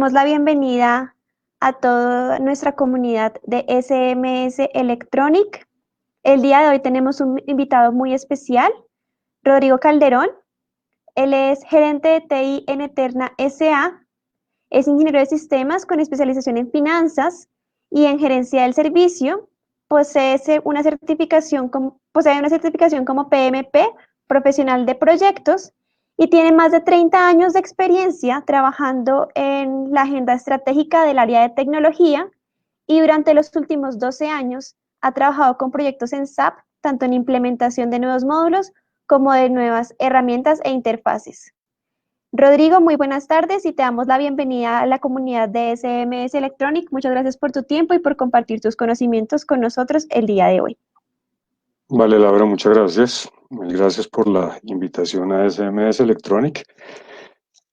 damos la bienvenida a toda nuestra comunidad de SMS Electronic. El día de hoy tenemos un invitado muy especial, Rodrigo Calderón. Él es gerente de TI en Eterna SA, es ingeniero de sistemas con especialización en finanzas y en gerencia del servicio. Posee una certificación como PMP, profesional de proyectos, y tiene más de 30 años de experiencia trabajando en la agenda estratégica del área de tecnología, y durante los últimos 12 años ha trabajado con proyectos en SAP, tanto en implementación de nuevos módulos como de nuevas herramientas e interfaces. Rodrigo, muy buenas tardes y te damos la bienvenida a la comunidad de SMS Electronic. Muchas gracias por tu tiempo y por compartir tus conocimientos con nosotros el día de hoy. Vale, Laura, muchas gracias. Mil gracias por la invitación a SMS Electronic.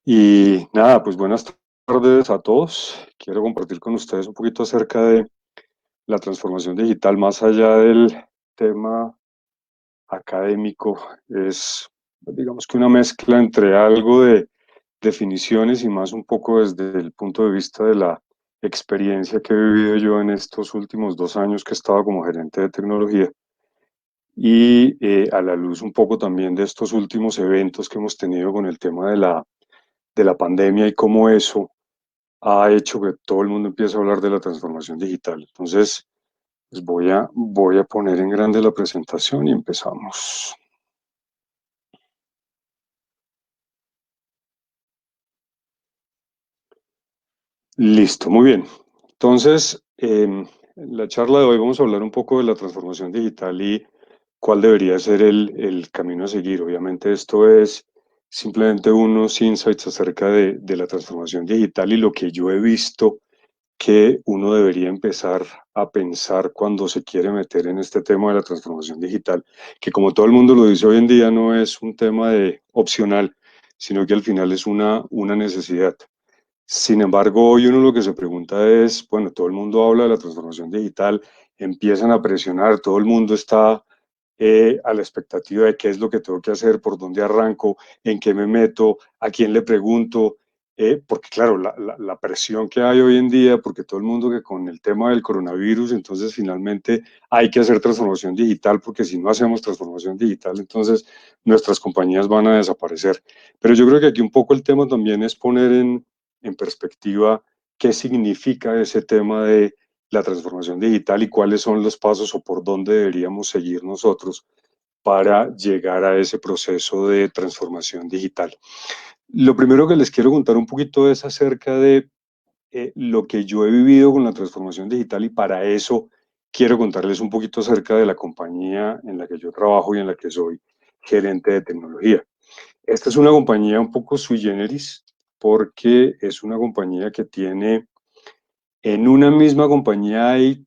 Y nada, pues buenas tardes a todos. Quiero compartir con ustedes un poquito acerca de la transformación digital, más allá del tema académico. Es, digamos que una mezcla entre algo de definiciones y más un poco desde el punto de vista de la experiencia que he vivido yo en estos últimos 2 años que he estado como gerente de tecnología. Y a la luz un poco también de estos últimos eventos que hemos tenido con el tema de la pandemia y cómo eso ha hecho que todo el mundo empiece a hablar de la transformación digital. Entonces, pues voy a poner en grande la presentación y empezamos. Listo, muy bien. Entonces, en la charla de hoy vamos a hablar un poco de la transformación digital y cuál debería ser el camino a seguir. Obviamente esto es simplemente unos insights acerca de la transformación digital y lo que yo he visto que uno debería empezar a pensar cuando se quiere meter en este tema de la transformación digital, que como todo el mundo lo dice hoy en día no es un tema de opcional, sino que al final es una necesidad. Sin embargo, hoy uno lo que se pregunta es, bueno, todo el mundo habla de la transformación digital, empiezan a presionar, todo el mundo está a la expectativa de qué es lo que tengo que hacer, por dónde arranco, en qué me meto, a quién le pregunto, porque claro, la presión que hay hoy en día, porque todo el mundo que con el tema del coronavirus, entonces finalmente hay que hacer transformación digital, porque si no hacemos transformación digital, entonces nuestras compañías van a desaparecer. Pero yo creo que aquí un poco el tema también es poner en perspectiva qué significa ese tema de la transformación digital y cuáles son los pasos o por dónde deberíamos seguir nosotros para llegar a ese proceso de transformación digital. Lo primero que les quiero contar un poquito es acerca de lo que yo he vivido con la transformación digital y para eso quiero contarles un poquito acerca de la compañía en la que yo trabajo y en la que soy gerente de tecnología. Esta es una compañía un poco sui generis porque es una compañía que tiene, en una misma compañía hay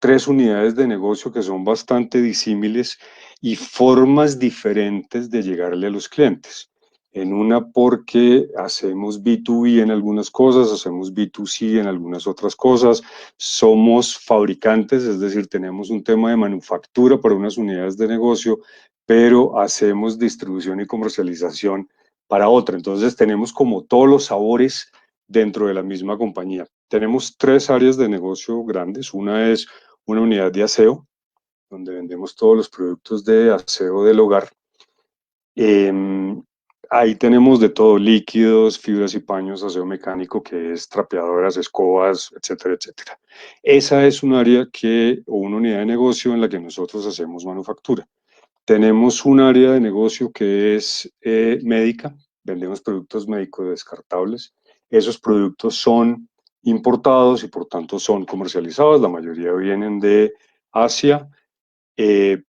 3 unidades de negocio que son bastante disímiles y formas diferentes de llegarle a los clientes. En una porque hacemos B2B en algunas cosas, hacemos B2C en algunas otras cosas, somos fabricantes, es decir, tenemos un tema de manufactura para unas unidades de negocio, pero hacemos distribución y comercialización para otra. Entonces tenemos como todos los sabores dentro de la misma compañía. Tenemos 3 áreas de negocio grandes. Una es una unidad de aseo, donde vendemos todos los productos de aseo del hogar. Ahí tenemos de todo, líquidos, fibras y paños, aseo mecánico, que es trapeadoras, escobas, etcétera, etcétera. Esa es un área o una unidad de negocio en la que nosotros hacemos manufactura. Tenemos un área de negocio que es médica, vendemos productos médicos descartables. Esos productos son importados y por tanto son comercializados, la mayoría vienen de Asia y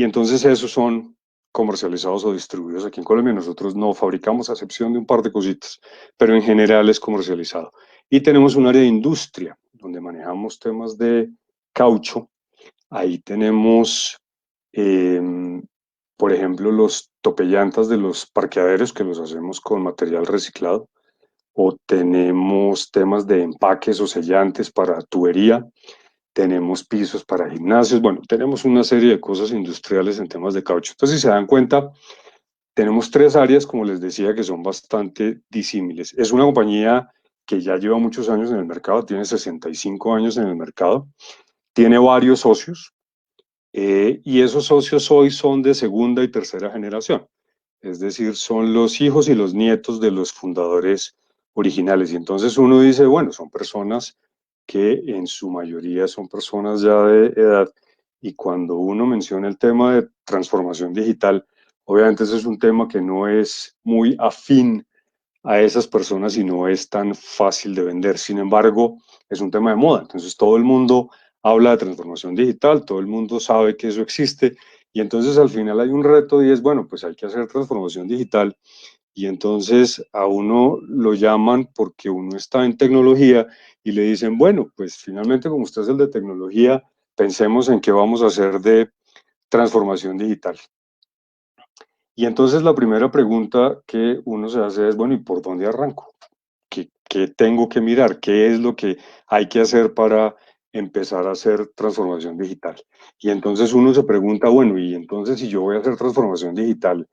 entonces esos son comercializados o distribuidos aquí en Colombia. Nosotros no fabricamos, a excepción de un par de cositas, pero en general es comercializado. Y tenemos un área de industria, donde manejamos temas de caucho. Ahí tenemos, por ejemplo, los topellantas de los parqueaderos que los hacemos con material reciclado, o tenemos temas de empaques o sellantes para tubería, tenemos pisos para gimnasios, bueno, tenemos una serie de cosas industriales en temas de caucho. Entonces, si se dan cuenta, tenemos tres áreas, como les decía, que son bastante disímiles. Es una compañía que ya lleva muchos años en el mercado, tiene 65 años en el mercado, tiene varios socios, y esos socios hoy son de segunda y tercera generación. Es decir, son los hijos y los nietos de los fundadores originales. Y entonces uno dice, bueno, son personas que en su mayoría son personas ya de edad. Y cuando uno menciona el tema de transformación digital, obviamente ese es un tema que no es muy afín a esas personas y no es tan fácil de vender. Sin embargo, es un tema de moda. Entonces todo el mundo habla de transformación digital, todo el mundo sabe que eso existe y entonces al final hay un reto y es, bueno, pues hay que hacer transformación digital y entonces a uno lo llaman porque uno está en tecnología y le dicen, bueno, pues finalmente como usted es el de tecnología, pensemos en qué vamos a hacer de transformación digital. Y entonces la primera pregunta que uno se hace es, bueno, ¿y por dónde arranco? ¿Qué tengo que mirar? ¿Qué es lo que hay que hacer para empezar a hacer transformación digital? Y entonces uno se pregunta, bueno, y entonces si yo voy a hacer transformación digital,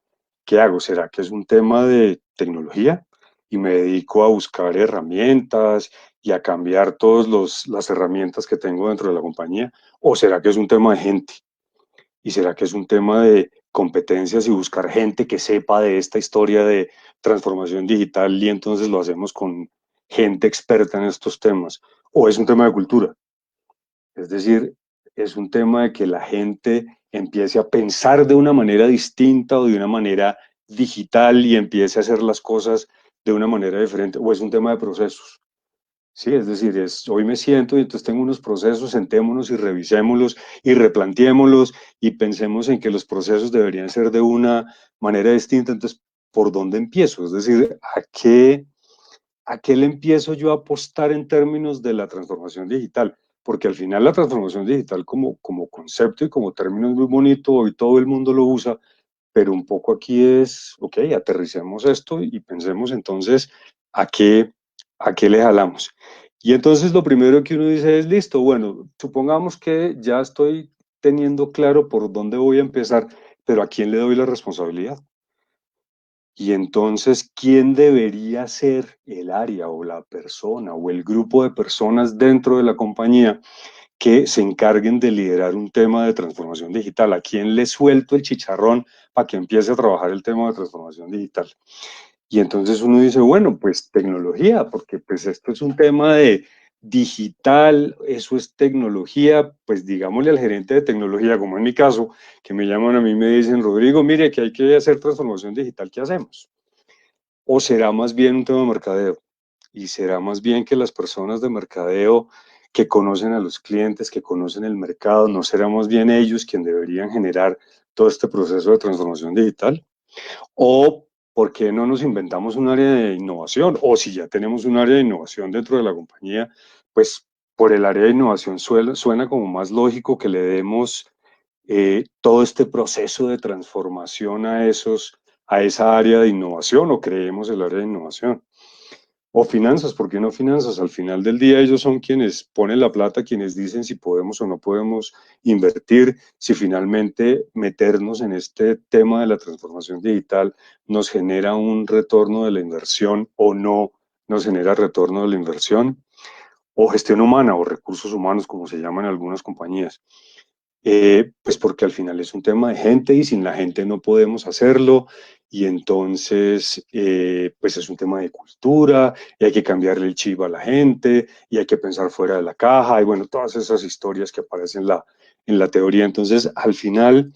¿qué hago? ¿Será que es un tema de tecnología? Y me dedico a buscar herramientas y a cambiar todas las herramientas que tengo dentro de la compañía. ¿O será que es un tema de gente? ¿Y será que es un tema de competencias y buscar gente que sepa de esta historia de transformación digital y entonces lo hacemos con gente experta en estos temas? ¿O es un tema de cultura? Es decir, es un tema de que la gente empiece a pensar de una manera distinta o de una manera digital y empiece a hacer las cosas de una manera diferente. ¿O es un tema de procesos? Sí, es decir, hoy me siento y entonces tengo unos procesos, sentémonos y revisémoslos y replanteémoslos y pensemos en que los procesos deberían ser de una manera distinta. Entonces, ¿por dónde empiezo? Es decir, ¿a qué le empiezo yo a apostar en términos de la transformación digital? Porque al final la transformación digital como concepto y como término es muy bonito, y todo el mundo lo usa, pero un poco aquí es, ok, aterricemos esto y pensemos entonces a qué, a qué le jalamos. Y entonces lo primero que uno dice es, listo, bueno, supongamos que ya estoy teniendo claro por dónde voy a empezar, pero ¿a quién le doy la responsabilidad? Y entonces, ¿quién debería ser el área o la persona o el grupo de personas dentro de la compañía que se encarguen de liderar un tema de transformación digital? ¿A quién le suelto el chicharrón para que empiece a trabajar el tema de transformación digital? Y entonces uno dice, bueno, pues tecnología, porque pues esto es un tema de digital, eso es tecnología, pues digámosle al gerente de tecnología, como en mi caso, que me llaman a mí y me dicen, Rodrigo, mire que hay que hacer transformación digital, ¿qué hacemos? ¿O será más bien un tema de mercadeo? Y será más bien que las personas de mercadeo que conocen a los clientes, que conocen el mercado, ¿no será más bien ellos quienes deberían generar todo este proceso de transformación digital? ¿O por qué no nos inventamos un área de innovación? O si ya tenemos un área de innovación dentro de la compañía, pues por el área de innovación suena como más lógico que le demos todo este proceso de transformación a esa área de innovación o creemos el área de innovación. O finanzas, ¿por qué no finanzas? Al final del día ellos son quienes ponen la plata, quienes dicen si podemos o no podemos invertir, si finalmente meternos en este tema de la transformación digital nos genera un retorno de la inversión o no nos genera retorno de la inversión, o gestión humana o recursos humanos, como se llaman en algunas compañías. Pues porque al final es un tema de gente y sin la gente no podemos hacerlo y entonces pues es un tema de cultura y hay que cambiarle el chip a la gente y hay que pensar fuera de la caja y bueno, todas esas historias que aparecen en la teoría. Entonces, al final,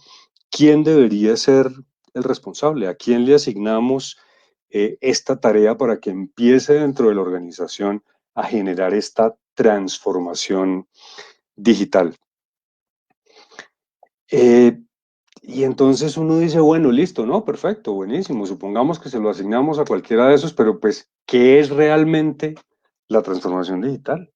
¿quién debería ser el responsable? ¿A quién le asignamos esta tarea para que empiece dentro de la organización a generar esta transformación digital? Eh, y entonces uno dice, bueno, listo, ¿no? Perfecto, buenísimo. Supongamos que se lo asignamos a cualquiera de esos, pero pues, ¿qué es realmente la transformación digital?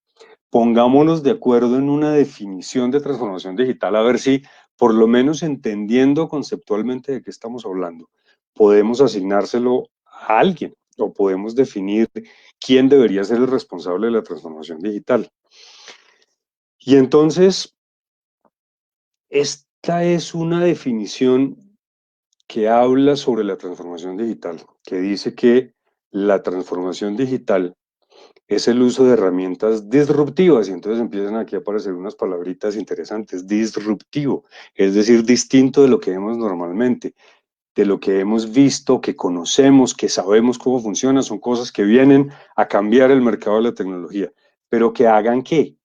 Pongámonos de acuerdo en una definición de transformación digital, a ver si, por lo menos entendiendo conceptualmente de qué estamos hablando, podemos asignárselo a alguien o podemos definir quién debería ser el responsable de la transformación digital. Y entonces, esta es una definición que habla sobre la transformación digital, que dice que la transformación digital es el uso de herramientas disruptivas, y entonces empiezan aquí a aparecer unas palabritas interesantes: disruptivo, es decir, distinto de lo que vemos normalmente, de lo que hemos visto, que conocemos, que sabemos cómo funciona. Son cosas que vienen a cambiar el mercado de la tecnología, pero que hagan ¿qué?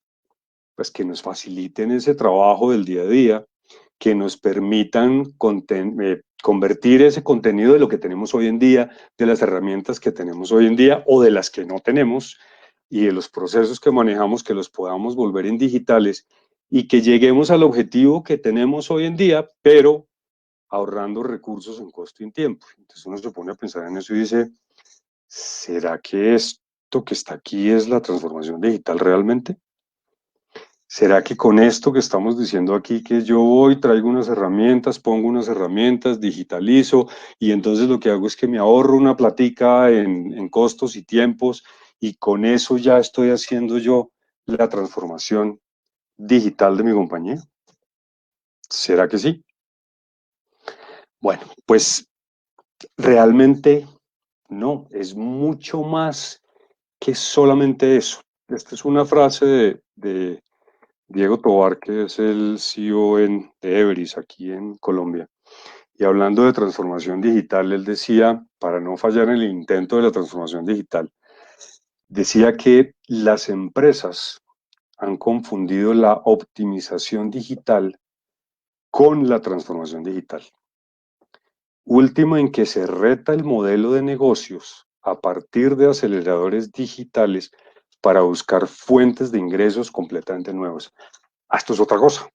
Pues que nos faciliten ese trabajo del día a día, que nos permitan convertir ese contenido de lo que tenemos hoy en día, de las herramientas que tenemos hoy en día o de las que no tenemos, y de los procesos que manejamos, que los podamos volver en digitales y que lleguemos al objetivo que tenemos hoy en día, pero ahorrando recursos en costo y en tiempo. Entonces uno se pone a pensar en eso y dice, ¿será que esto que está aquí es la transformación digital realmente? ¿Será que con esto que estamos diciendo aquí, que yo voy, traigo unas herramientas, pongo unas herramientas, digitalizo, y entonces lo que hago es que me ahorro una platica en costos y tiempos, y con eso ya estoy haciendo yo la transformación digital de mi compañía? ¿Será que sí? Bueno, pues realmente no, es mucho más que solamente eso. Esta es una frase de Diego Tovar, que es el CEO de Everis aquí en Colombia. Y hablando de transformación digital, él decía, para no fallar en el intento de la transformación digital, decía que las empresas han confundido la optimización digital con la transformación digital. Último en que se reta el modelo de negocios a partir de aceleradores digitales para buscar fuentes de ingresos completamente nuevas. Esto es otra cosa.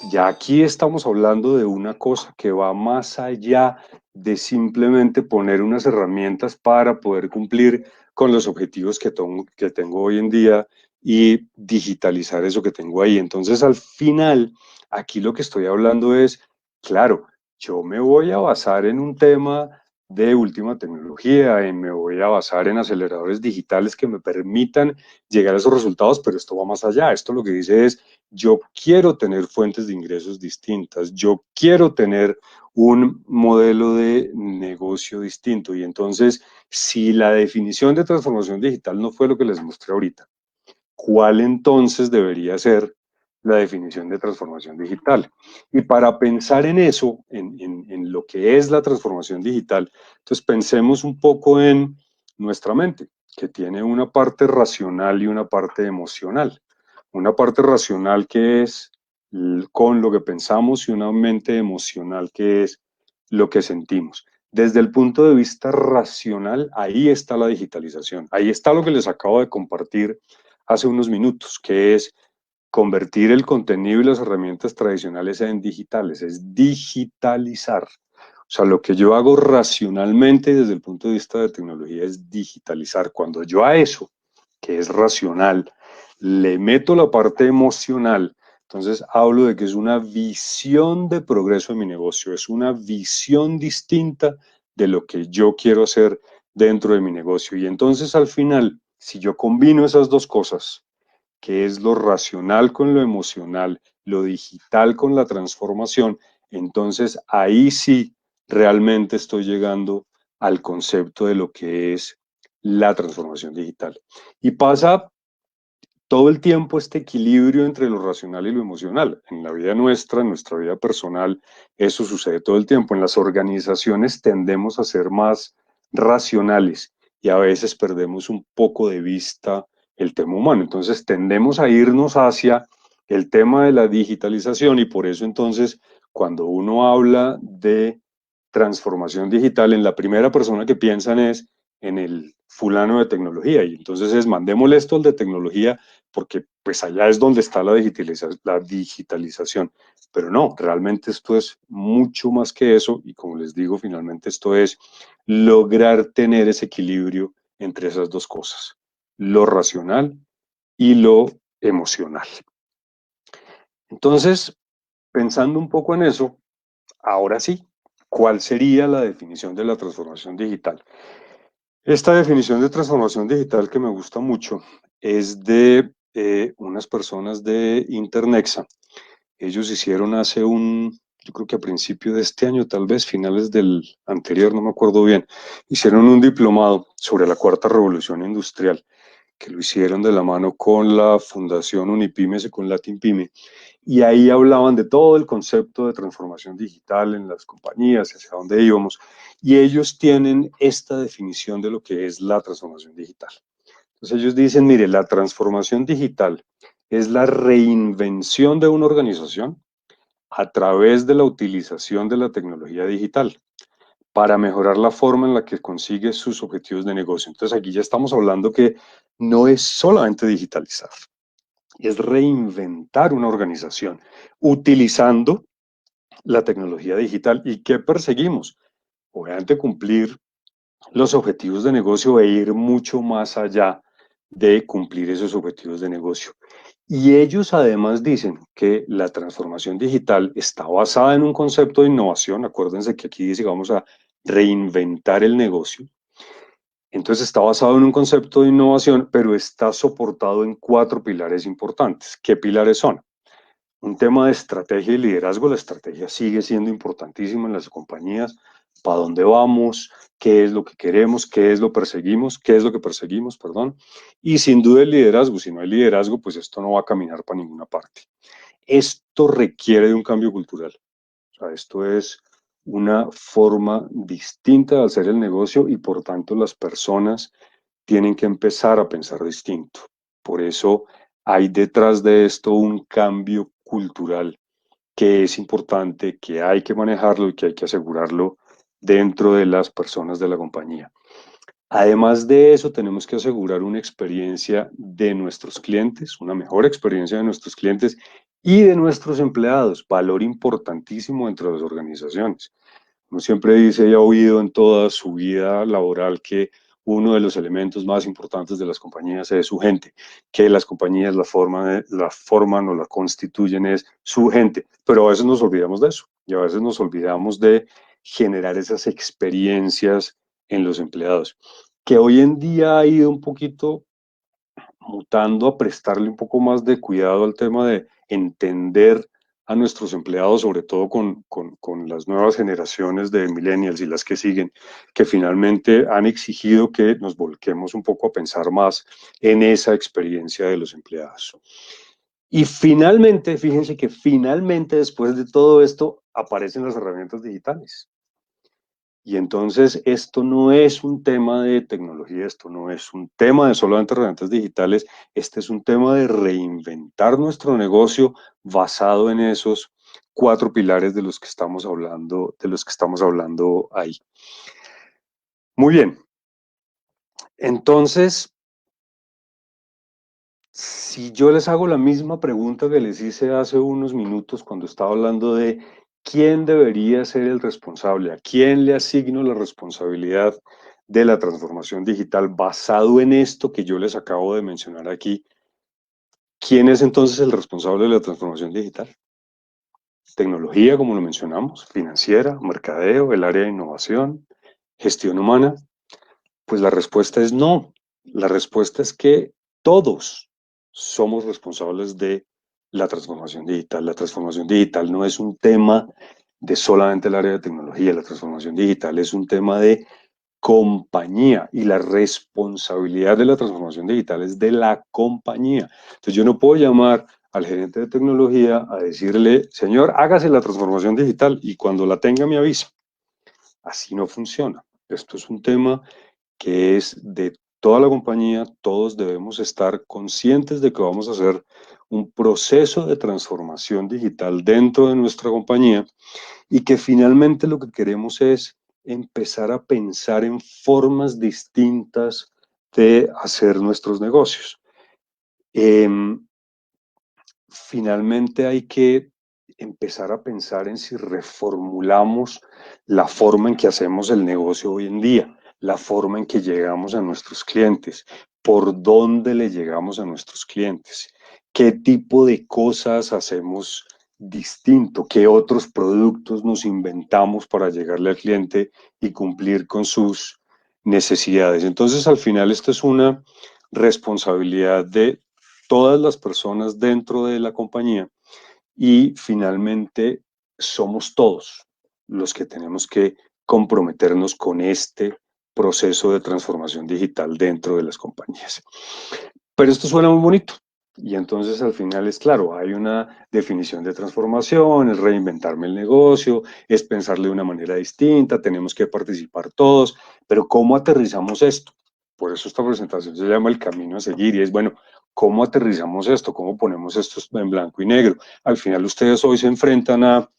Ya aquí estamos hablando de una cosa que va más allá de simplemente poner unas herramientas para poder cumplir con los objetivos que tengo hoy en día y digitalizar eso que tengo ahí. Entonces, al final, aquí lo que estoy hablando es, claro, yo me voy a basar en un tema de última tecnología, y me voy a basar en aceleradores digitales que me permitan llegar a esos resultados, pero esto va más allá. Esto lo que dice es, yo quiero tener fuentes de ingresos distintas, yo quiero tener un modelo de negocio distinto. Y entonces, si la definición de transformación digital no fue lo que les mostré ahorita, ¿cuál entonces debería ser la definición de transformación digital? Y para pensar en eso, en lo que es la transformación digital, entonces pensemos un poco en nuestra mente, que tiene una parte racional y una parte emocional. Una parte racional que es con lo que pensamos y una mente emocional que es lo que sentimos. Desde el punto de vista racional, ahí está la digitalización. Ahí está lo que les acabo de compartir hace unos minutos, que es convertir el contenido y las herramientas tradicionales en digitales, es digitalizar. O sea, lo que yo hago racionalmente desde el punto de vista de tecnología es digitalizar. Cuando yo a eso, que es racional, le meto la parte emocional, entonces hablo de que es una visión de progreso en mi negocio, es una visión distinta de lo que yo quiero hacer dentro de mi negocio. Y entonces al final, si yo combino esas dos cosas, que es lo racional con lo emocional, lo digital con la transformación, entonces ahí sí realmente estoy llegando al concepto de lo que es la transformación digital. Y pasa todo el tiempo este equilibrio entre lo racional y lo emocional. En la vida nuestra, en nuestra vida personal, eso sucede todo el tiempo. En las organizaciones tendemos a ser más racionales y a veces perdemos un poco de vista el tema humano. Entonces tendemos a irnos hacia el tema de la digitalización, y por eso entonces cuando uno habla de transformación digital, en la primera persona que piensan es en el fulano de tecnología, y entonces es mandémosle esto al de tecnología porque pues allá es donde está la digitalización. Pero no, realmente esto es mucho más que eso, y como les digo, finalmente esto es lograr tener ese equilibrio entre esas dos cosas, lo racional y lo emocional. Entonces, pensando un poco en eso, ahora sí, ¿cuál sería la definición de la transformación digital? Esta definición de transformación digital que me gusta mucho es de unas personas de Internexa. Ellos hicieron hace yo creo que a principio de este año, tal vez finales del anterior, no me acuerdo bien, hicieron un diplomado sobre la cuarta revolución industrial, que lo hicieron de la mano con la Fundación Unipymes y con LatinPyme, y ahí hablaban de todo el concepto de transformación digital en las compañías, hacia dónde íbamos, y ellos tienen esta definición de lo que es la transformación digital. Entonces ellos dicen, mire, la transformación digital es la reinvención de una organización a través de la utilización de la tecnología digital para mejorar la forma en la que consigue sus objetivos de negocio. Entonces aquí ya estamos hablando que no es solamente digitalizar, es reinventar una organización utilizando la tecnología digital. ¿Y qué perseguimos? Obviamente cumplir los objetivos de negocio e ir mucho más allá de cumplir esos objetivos de negocio. Y ellos además dicen que la transformación digital está basada en un concepto de innovación. Acuérdense que aquí dice que vamos a reinventar el negocio. Entonces está basado en un concepto de innovación, pero está soportado en 4 pilares importantes. ¿Qué pilares son? Un tema de estrategia y liderazgo. La estrategia sigue siendo importantísima en las compañías. ¿Para dónde vamos? ¿Qué es lo que queremos? ¿Qué es lo perseguimos? ¿Qué es lo que perseguimos? Perdón. Y sin duda el liderazgo. Si no hay liderazgo, pues esto no va a caminar para ninguna parte. Esto requiere de un cambio cultural. O sea, esto es una forma distinta de hacer el negocio y por tanto las personas tienen que empezar a pensar distinto. Por eso hay detrás de esto un cambio cultural que es importante, que hay que manejarlo y que hay que asegurarlo dentro de las personas de la compañía. Además de eso, tenemos que asegurar una experiencia de nuestros clientes, una mejor experiencia de nuestros clientes y de nuestros empleados, valor importantísimo entre las organizaciones. Uno siempre dice y ha oído en toda su vida laboral que uno de los elementos más importantes de las compañías es su gente, que las compañías la forman o la constituyen es su gente, pero a veces nos olvidamos de eso y a veces nos olvidamos de generar esas experiencias en los empleados, que hoy en día ha ido un poquito mutando a prestarle un poco más de cuidado al tema de entender a nuestros empleados, sobre todo con las nuevas generaciones de millennials y las que siguen, que finalmente han exigido que nos volquemos un poco a pensar más en esa experiencia de los empleados. Y finalmente, fíjense que finalmente después de todo esto aparecen las herramientas digitales. Y entonces esto no es un tema de tecnología, esto no es un tema de solamente herramientas digitales, este es un tema de reinventar nuestro negocio basado en esos 4 pilares de los que estamos hablando ahí. Muy bien. Entonces, si yo les hago la misma pregunta que les hice hace unos minutos cuando estaba hablando de quién debería ser el responsable, a quién le asigno la responsabilidad de la transformación digital basado en esto que yo les acabo de mencionar aquí, ¿quién es entonces el responsable de la transformación digital? Tecnología, como lo mencionamos, financiera, mercadeo, el área de innovación, gestión humana. Pues la respuesta es no. La respuesta es que todos somos responsables de la transformación digital. La transformación digital no es un tema de solamente el área de tecnología. La transformación digital es un tema de compañía y la responsabilidad de la transformación digital es de la compañía. Entonces yo no puedo llamar al gerente de tecnología a decirle, señor, hágase la transformación digital y cuando la tenga me avisa. Así no funciona. Esto es un tema que es de toda la compañía. Todos debemos estar conscientes de que vamos a hacer un proceso de transformación digital dentro de nuestra compañía y que finalmente lo que queremos es empezar a pensar en formas distintas de hacer nuestros negocios. Finalmente hay que empezar a pensar en si reformulamos la forma en que hacemos el negocio hoy en día, la forma en que llegamos a nuestros clientes, por dónde le llegamos a nuestros clientes, qué tipo de cosas hacemos distinto, qué otros productos nos inventamos para llegarle al cliente y cumplir con sus necesidades. Entonces, al final, esto es una responsabilidad de todas las personas dentro de la compañía y finalmente somos todos los que tenemos que comprometernos con este proceso de transformación digital dentro de las compañías. Pero esto suena muy bonito. Y entonces al final es claro, hay una definición de transformación, es reinventarme el negocio, es pensarle de una manera distinta, tenemos que participar todos, pero ¿cómo aterrizamos esto? Por eso esta presentación se llama El Camino a Seguir y es, bueno, ¿cómo aterrizamos esto? ¿Cómo ponemos esto en blanco y negro? Al final ustedes hoy se enfrentan a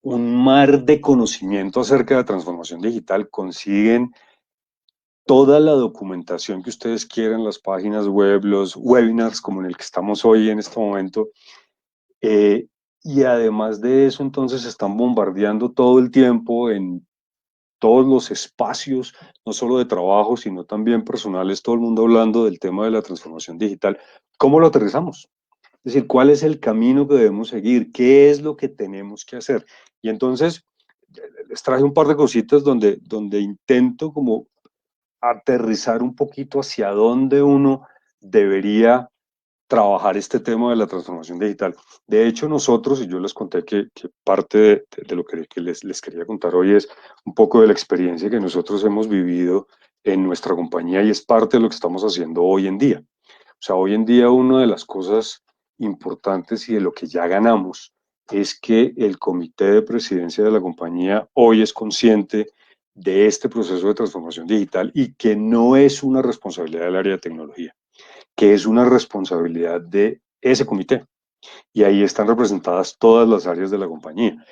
un mar de conocimiento acerca de la transformación digital, consiguen toda la documentación que ustedes quieran, las páginas web, los webinars como en el que estamos hoy en este momento, y además de eso entonces están bombardeando todo el tiempo en todos los espacios, no solo de trabajo, sino también personales, todo el mundo hablando del tema de la transformación digital. ¿Cómo lo aterrizamos? Es decir, ¿cuál es el camino que debemos seguir? ¿Qué es lo que tenemos que hacer? Y entonces les traje un par de cositas donde intento como aterrizar un poquito hacia dónde uno debería trabajar este tema de la transformación digital. De hecho, nosotros, y yo les conté que parte de lo que les quería contar hoy es un poco de la experiencia que nosotros hemos vivido en nuestra compañía y es parte de lo que estamos haciendo hoy en día. O sea, hoy en día una de las cosas importantes y de lo que ya ganamos es que el comité de presidencia de la compañía hoy es consciente de este proceso de transformación digital y que no es una responsabilidad del área de tecnología, que es una responsabilidad de ese comité. Y ahí están representadas todas las áreas de la compañía.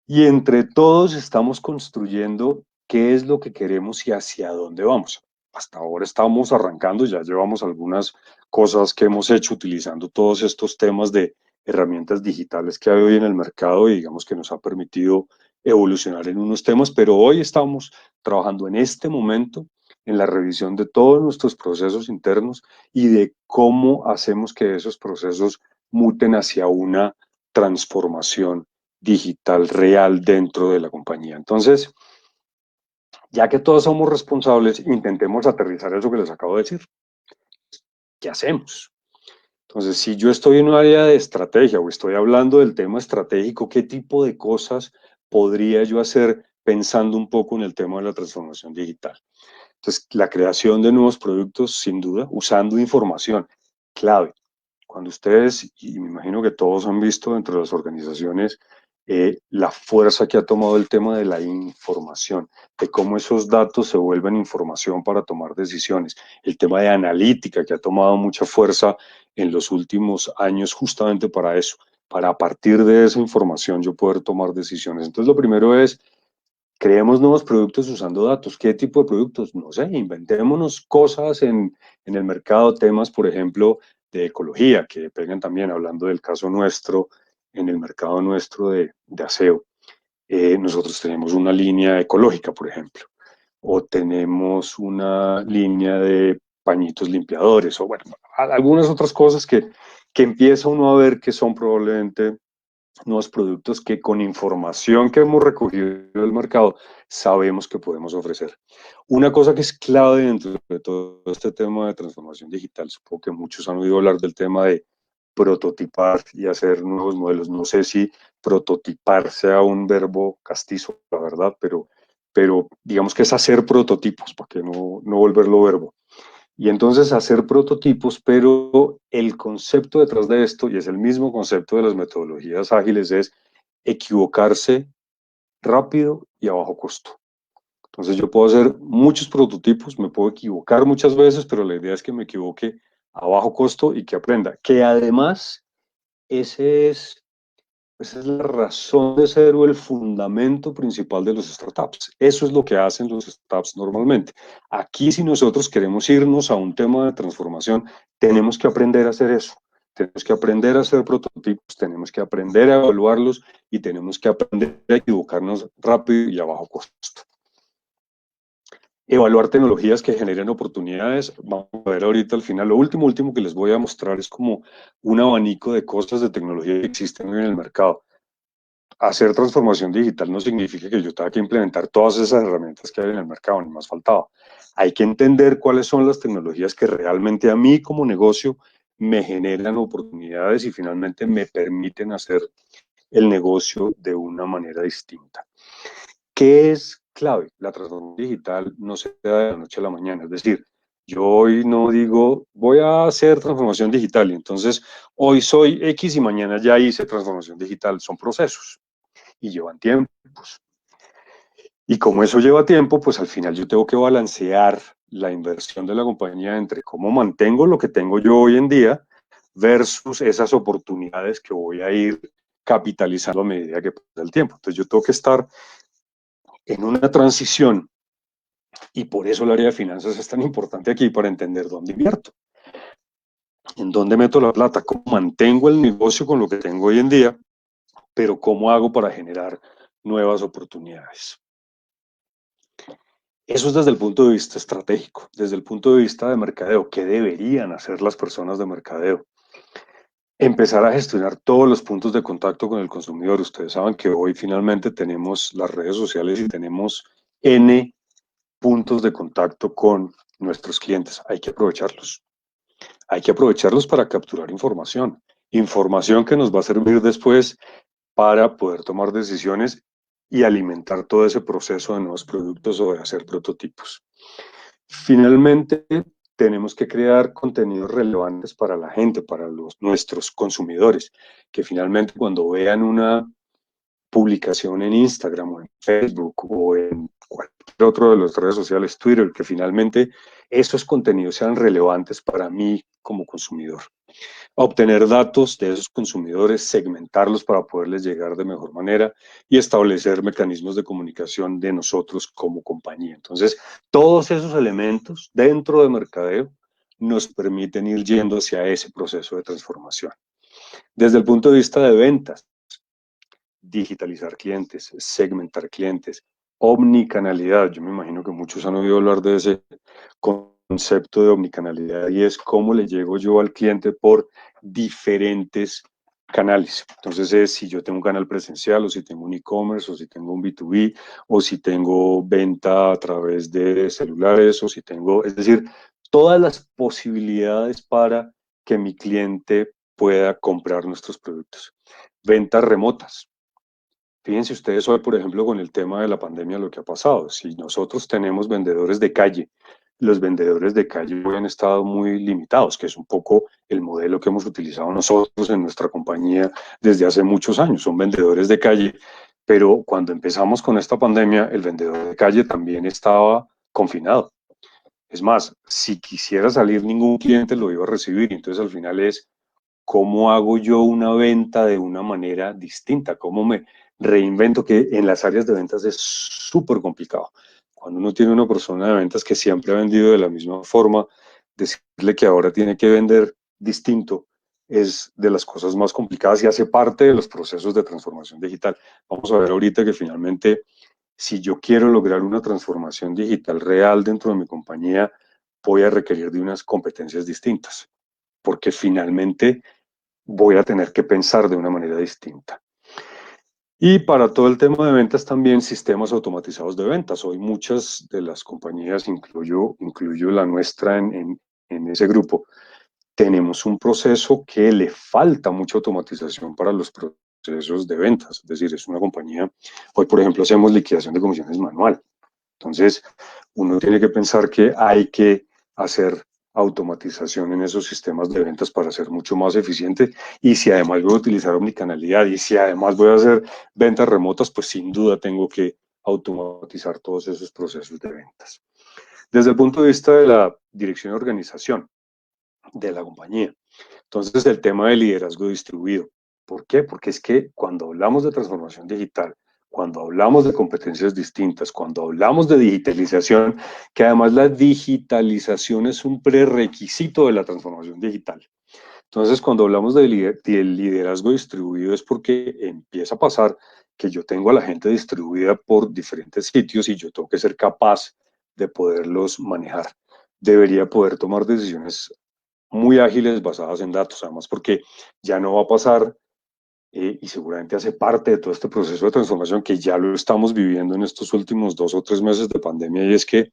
Y entre todos estamos construyendo qué es lo que queremos y hacia dónde vamos. Hasta ahora estamos arrancando, ya llevamos algunas cosas que hemos hecho utilizando todos estos temas de herramientas digitales que hay hoy en el mercado y digamos que nos ha permitido evolucionar en unos temas, pero hoy estamos trabajando en este momento en la revisión de todos nuestros procesos internos y de cómo hacemos que esos procesos muten hacia una transformación digital real dentro de la compañía. Entonces, ya que todos somos responsables, intentemos aterrizar eso que les acabo de decir. ¿Qué hacemos? Entonces, si yo estoy en un área de estrategia o estoy hablando del tema estratégico, ¿qué tipo de cosas podría yo hacer pensando un poco en el tema de la transformación digital? Entonces, la creación de nuevos productos, sin duda, usando información clave. Cuando ustedes, y me imagino que todos han visto dentro de las organizaciones, la fuerza que ha tomado el tema de la información, de cómo esos datos se vuelven información para tomar decisiones, el tema de analítica que ha tomado mucha fuerza en los últimos años justamente para eso, para a partir de esa información yo poder tomar decisiones. Entonces lo primero es, creemos nuevos productos usando datos. ¿Qué tipo de productos? No sé, inventémonos cosas en el mercado, temas, por ejemplo, de ecología, que pegan también, hablando del caso nuestro, en el mercado nuestro de aseo. Nosotros tenemos una línea ecológica, por ejemplo, o tenemos una línea de pañitos limpiadores, o bueno, algunas otras cosas que empieza uno a ver que son probablemente nuevos productos que con información que hemos recogido del mercado sabemos que podemos ofrecer. Una cosa que es clave dentro de todo este tema de transformación digital, supongo que muchos han oído hablar del tema de prototipar y hacer nuevos modelos. No sé si prototipar sea un verbo castizo, la verdad, pero digamos que es hacer prototipos, para que no volverlo verbo. Y entonces hacer prototipos, pero el concepto detrás de esto, y es el mismo concepto de las metodologías ágiles, es equivocarse rápido y a bajo costo. Entonces yo puedo hacer muchos prototipos, me puedo equivocar muchas veces, pero la idea es que me equivoque a bajo costo y que aprenda. Que además ese es esa es la razón de ser o el fundamento principal de los startups. Eso es lo que hacen los startups normalmente. Aquí, si nosotros queremos irnos a un tema de transformación, tenemos que aprender a hacer eso. Tenemos que aprender a hacer prototipos, tenemos que aprender a evaluarlos y tenemos que aprender a equivocarnos rápido y a bajo costo. Evaluar tecnologías que generen oportunidades. Vamos a ver ahorita al final. Lo último que les voy a mostrar es como un abanico de cosas de tecnología que existen en el mercado. Hacer transformación digital no significa que yo tenga que implementar todas esas herramientas que hay en el mercado, ni más faltaba. Hay que entender cuáles son las tecnologías que realmente a mí como negocio me generan oportunidades y finalmente me permiten hacer el negocio de una manera distinta. ¿Qué es clave? La transformación digital no se da de la noche a la mañana, es decir, yo hoy no digo, voy a hacer transformación digital y entonces hoy soy X y mañana ya hice transformación digital. Son procesos y llevan tiempos. Y como eso lleva tiempo, pues al final yo tengo que balancear la inversión de la compañía entre cómo mantengo lo que tengo yo hoy en día versus esas oportunidades que voy a ir capitalizando a medida que pasa el tiempo. Entonces yo tengo que estar en una transición y por eso el área de finanzas es tan importante aquí para entender dónde invierto, en dónde meto la plata, cómo mantengo el negocio con lo que tengo hoy en día, pero cómo hago para generar nuevas oportunidades. Eso es desde el punto de vista estratégico, desde el punto de vista de mercadeo. ¿Qué deberían hacer las personas de mercadeo? Empezar a gestionar todos los puntos de contacto con el consumidor. Ustedes saben que hoy finalmente tenemos las redes sociales y tenemos N puntos de contacto con nuestros clientes. Hay que aprovecharlos. Hay que aprovecharlos para capturar información. Información que nos va a servir después para poder tomar decisiones y alimentar todo ese proceso de nuevos productos o de hacer prototipos. Finalmente, tenemos que crear contenidos relevantes para la gente, para nuestros consumidores, que finalmente cuando vean una publicación en Instagram o en Facebook o en cualquier otro de las redes sociales, Twitter, que finalmente esos contenidos sean relevantes para mí como consumidor. Obtener datos de esos consumidores, segmentarlos para poderles llegar de mejor manera y establecer mecanismos de comunicación de nosotros como compañía. Entonces, todos esos elementos dentro de mercadeo nos permiten ir yendo hacia ese proceso de transformación. Desde el punto de vista de ventas, digitalizar clientes, segmentar clientes, omnicanalidad. Yo me imagino que muchos han oído hablar de ese concepto de omnicanalidad y es cómo le llego yo al cliente por diferentes canales. Entonces es si yo tengo un canal presencial o si tengo un e-commerce o si tengo un B2B o si tengo venta a través de celulares o si tengo, es decir, todas las posibilidades para que mi cliente pueda comprar nuestros productos. Ventas remotas. Fíjense ustedes hoy, por ejemplo, con el tema de la pandemia, lo que ha pasado. Si nosotros tenemos vendedores de calle, los vendedores de calle hoy han estado muy limitados, que es un poco el modelo que hemos utilizado nosotros en nuestra compañía desde hace muchos años. Son vendedores de calle, pero cuando empezamos con esta pandemia, el vendedor de calle también estaba confinado. Es más, si quisiera salir, ningún cliente lo iba a recibir. Entonces, al final es cómo hago yo una venta de una manera distinta, cómo me reinvento, que en las áreas de ventas es súper complicado. Cuando uno tiene una persona de ventas que siempre ha vendido de la misma forma, decirle que ahora tiene que vender distinto es de las cosas más complicadas y hace parte de los procesos de transformación digital. Vamos a ver ahorita que finalmente, si yo quiero lograr una transformación digital real dentro de mi compañía, voy a requerir de unas competencias distintas, porque finalmente voy a tener que pensar de una manera distinta. Y para todo el tema de ventas también sistemas automatizados de ventas. Hoy muchas de las compañías, incluyo la nuestra en ese grupo, tenemos un proceso que le falta mucha automatización para los procesos de ventas. Es decir, es una compañía, hoy por ejemplo hacemos liquidación de comisiones manual. Entonces, uno tiene que pensar que hay que hacer automatización en esos sistemas de ventas para ser mucho más eficiente y si además voy a utilizar omnicanalidad y si además voy a hacer ventas remotas, pues sin duda tengo que automatizar todos esos procesos de ventas. Desde el punto de vista de la dirección de organización de la compañía, entonces el tema del liderazgo distribuido. ¿Por qué? Porque es que cuando hablamos de transformación digital, cuando hablamos de competencias distintas, cuando hablamos de digitalización, que además la digitalización es un prerequisito de la transformación digital. Entonces, cuando hablamos de liderazgo distribuido es porque empieza a pasar que yo tengo a la gente distribuida por diferentes sitios y yo tengo que ser capaz de poderlos manejar. Debería poder tomar decisiones muy ágiles basadas en datos, además porque ya no va a pasar y seguramente hace parte de todo este proceso de transformación que ya lo estamos viviendo en estos últimos 2 o 3 meses de pandemia y es que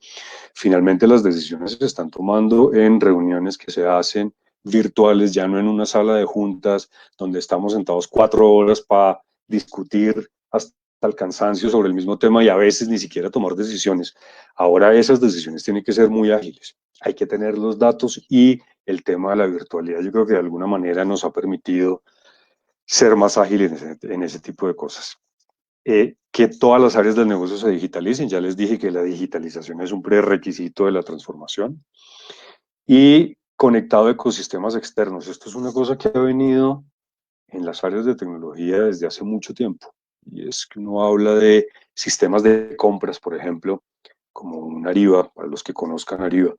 finalmente las decisiones se están tomando en reuniones que se hacen virtuales, ya no en una sala de juntas donde estamos sentados 4 horas para discutir hasta el cansancio sobre el mismo tema y a veces ni siquiera tomar decisiones. Ahora esas decisiones tienen que ser muy ágiles. Hay que tener los datos y el tema de la virtualidad yo creo que de alguna manera nos ha permitido ser más ágiles en ese tipo de cosas. Que todas las áreas del negocio se digitalicen. Ya les dije que la digitalización es un prerequisito de la transformación. Y conectado a ecosistemas externos. Esto es una cosa que ha venido en las áreas de tecnología desde hace mucho tiempo. Y es que uno habla de sistemas de compras, por ejemplo, como un Ariba, para los que conozcan Ariba,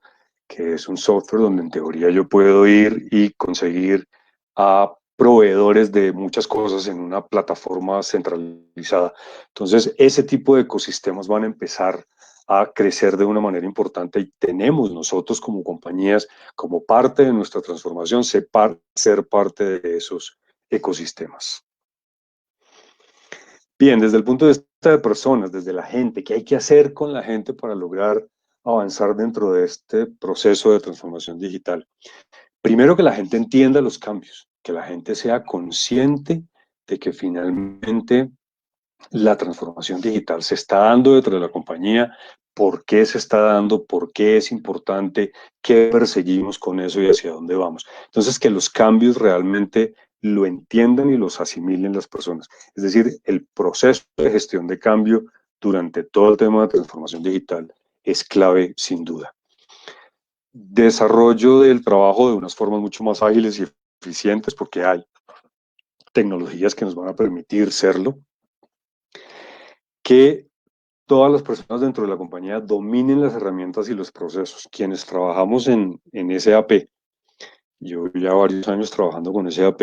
que es un software donde en teoría yo puedo ir y conseguir a proveedores de muchas cosas en una plataforma centralizada. Entonces, ese tipo de ecosistemas van a empezar a crecer de una manera importante y tenemos nosotros como compañías, como parte de nuestra transformación, ser parte de esos ecosistemas. Bien, desde el punto de vista de personas, desde la gente, ¿qué hay que hacer con la gente para lograr avanzar dentro de este proceso de transformación digital? Primero, que la gente entienda los cambios, que la gente sea consciente de que finalmente la transformación digital se está dando dentro de la compañía, por qué se está dando, por qué es importante, qué perseguimos con eso y hacia dónde vamos. Entonces, que los cambios realmente lo entiendan y los asimilen las personas. Es decir, el proceso de gestión de cambio durante todo el tema de transformación digital es clave sin duda. Desarrollo del trabajo de unas formas mucho más ágiles y eficientes porque hay tecnologías que nos van a permitir serlo. Que todas las personas dentro de la compañía dominen las herramientas y los procesos. Quienes trabajamos en SAP, yo ya varios años trabajando con SAP,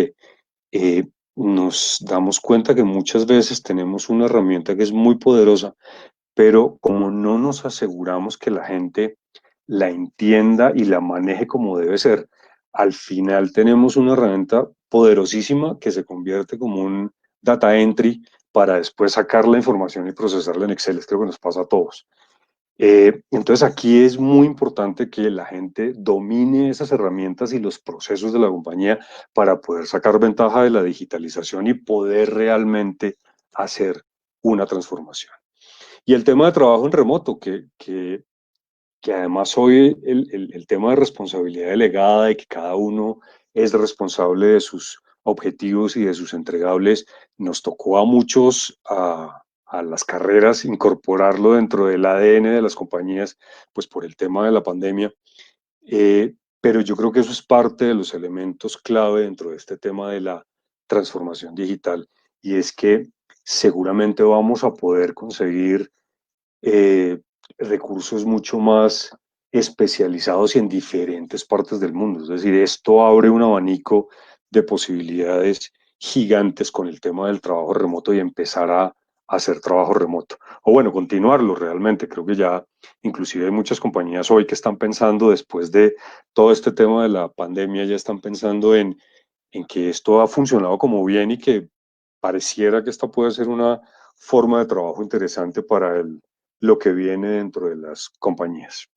nos damos cuenta que muchas veces tenemos una herramienta que es muy poderosa, pero como no nos aseguramos que la gente la entienda y la maneje como debe ser, al final tenemos una herramienta poderosísima que se convierte como un data entry para después sacar la información y procesarla en Excel. Creo que nos pasa a todos. Entonces aquí es muy importante que la gente domine esas herramientas y los procesos de la compañía para poder sacar ventaja de la digitalización y poder realmente hacer una transformación. Y el tema de trabajo en remoto, que además hoy el tema de responsabilidad delegada, de que cada uno es responsable de sus objetivos y de sus entregables, nos tocó a muchos, a las carreras, incorporarlo dentro del ADN de las compañías, pues por el tema de la pandemia. Pero yo creo que eso es parte de los elementos clave dentro de este tema de la transformación digital, y es que seguramente vamos a poder conseguir eh, recursos mucho más especializados y en diferentes partes del mundo. Es decir, esto abre un abanico de posibilidades gigantes con el tema del trabajo remoto y empezar a hacer trabajo remoto. O bueno, continuarlo realmente. Creo que ya inclusive hay muchas compañías hoy que están pensando, después de todo este tema de la pandemia, ya están pensando en que esto ha funcionado como bien y que pareciera que esta puede ser una forma de trabajo interesante para lo que viene dentro de las compañías.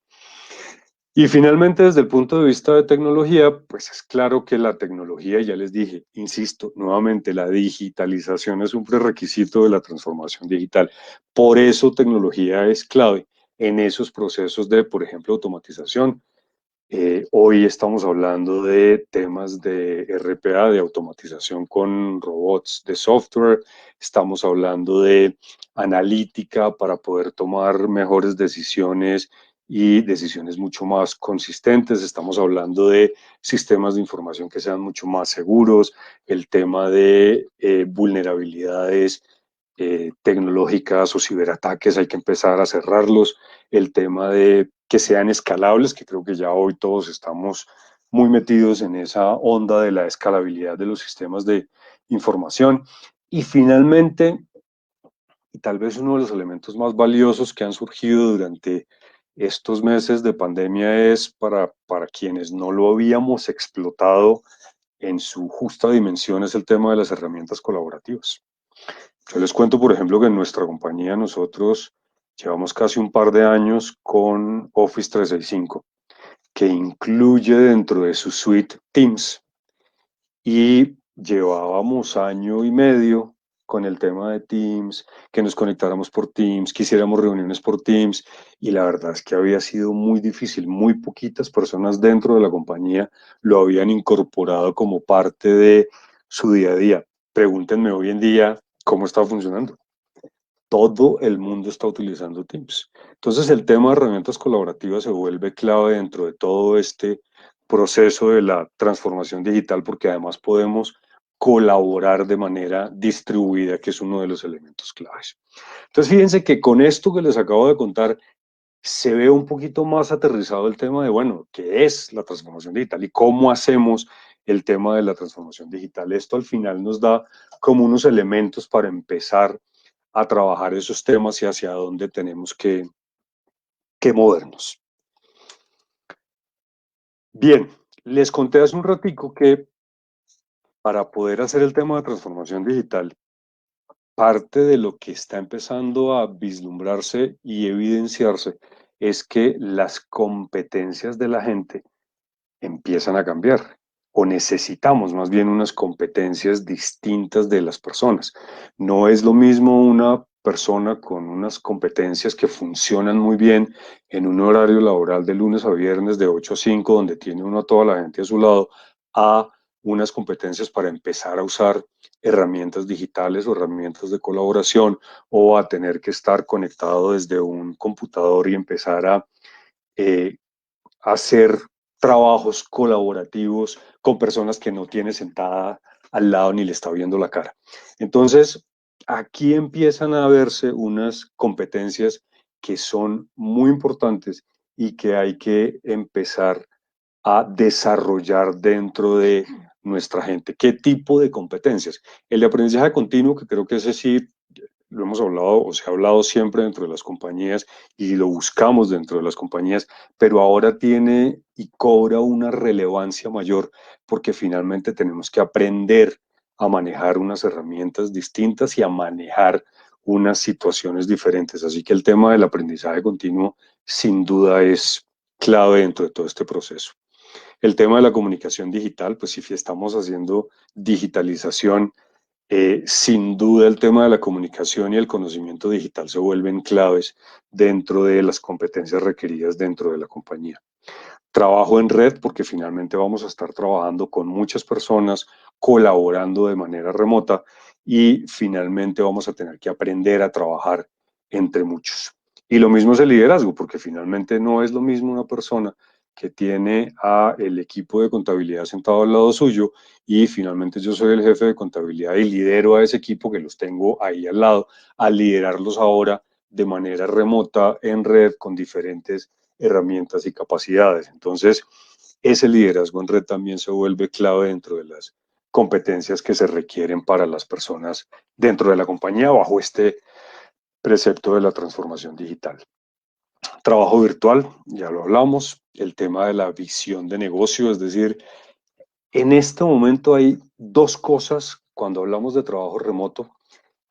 Y finalmente, desde el punto de vista de tecnología, pues es claro que la tecnología, ya les dije, insisto, nuevamente, la digitalización es un prerequisito de la transformación digital. Por eso tecnología es clave en esos procesos de, por ejemplo, automatización. Hoy estamos hablando de temas de RPA, de automatización con robots de software. Estamos hablando de analítica para poder tomar mejores decisiones y decisiones mucho más consistentes. Estamos hablando de sistemas de información que sean mucho más seguros, el tema de vulnerabilidades tecnológicas o ciberataques, hay que empezar a cerrarlos, el tema de que sean escalables, que creo que ya hoy todos estamos muy metidos en esa onda de la escalabilidad de los sistemas de información. Y finalmente, y tal vez uno de los elementos más valiosos que han surgido durante estos meses de pandemia es para quienes no lo habíamos explotado en su justa dimensión, es el tema de las herramientas colaborativas. Yo les cuento, por ejemplo, que en nuestra compañía nosotros llevamos casi un par de años con Office 365, que incluye dentro de su suite Teams. Y llevábamos año y medio con el tema de Teams, que nos conectáramos por Teams, que hiciéramos reuniones por Teams, y la verdad es que había sido muy difícil. Muy poquitas personas dentro de la compañía lo habían incorporado como parte de su día a día. Pregúntenme hoy en día cómo está funcionando. Todo el mundo está utilizando Teams. Entonces el tema de herramientas colaborativas se vuelve clave dentro de todo este proceso de la transformación digital, porque además podemos colaborar de manera distribuida, que es uno de los elementos claves. Entonces fíjense que con esto que les acabo de contar, se ve un poquito más aterrizado el tema de, bueno, ¿qué es la transformación digital y cómo hacemos el tema de la transformación digital? Esto al final nos da como unos elementos para empezar a trabajar esos temas y hacia dónde tenemos que movernos. Bien, les conté hace un ratico que para poder hacer el tema de transformación digital, parte de lo que está empezando a vislumbrarse y evidenciarse es que las competencias de la gente empiezan a cambiar o necesitamos más bien unas competencias distintas de las personas. No es lo mismo una persona con unas competencias que funcionan muy bien en un horario laboral de lunes a viernes de 8 a 5, donde tiene uno a toda la gente a su lado, a unas competencias para empezar a usar herramientas digitales o herramientas de colaboración, o a tener que estar conectado desde un computador y empezar a eh, hacer trabajos colaborativos con personas que no tiene sentada al lado ni le está viendo la cara. Entonces, aquí empiezan a verse unas competencias que son muy importantes y que hay que empezar a desarrollar dentro de nuestra gente. ¿Qué tipo de competencias? El de aprendizaje continuo, que creo que ese sí lo hemos hablado o se ha hablado siempre dentro de las compañías y lo buscamos dentro de las compañías, pero ahora tiene y cobra una relevancia mayor porque finalmente tenemos que aprender a manejar unas herramientas distintas y a manejar unas situaciones diferentes. Así que el tema del aprendizaje continuo sin duda es clave dentro de todo este proceso. El tema de la comunicación digital, pues si estamos haciendo digitalización, sin duda el tema de la comunicación y el conocimiento digital se vuelven claves dentro de las competencias requeridas dentro de la compañía. Trabajo en red porque finalmente vamos a estar trabajando con muchas personas, colaborando de manera remota y finalmente vamos a tener que aprender a trabajar entre muchos. Y lo mismo es el liderazgo, porque finalmente no es lo mismo una persona que tiene a el equipo de contabilidad sentado al lado suyo y finalmente yo soy el jefe de contabilidad y lidero a ese equipo que los tengo ahí al lado, a liderarlos ahora de manera remota en red con diferentes herramientas y capacidades. Entonces, ese liderazgo en red también se vuelve clave dentro de las competencias que se requieren para las personas dentro de la compañía bajo este precepto de la transformación digital. Trabajo virtual, ya lo hablamos, el tema de la visión de negocio, es decir, en este momento hay dos cosas cuando hablamos de trabajo remoto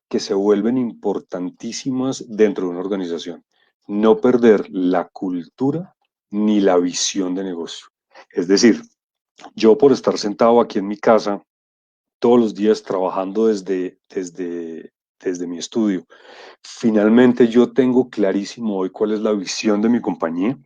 que se vuelven importantísimas dentro de una organización. No perder la cultura ni la visión de negocio. Es decir, yo por estar sentado aquí en mi casa todos los días trabajando desde mi estudio, finalmente yo tengo clarísimo hoy cuál es la visión de mi compañía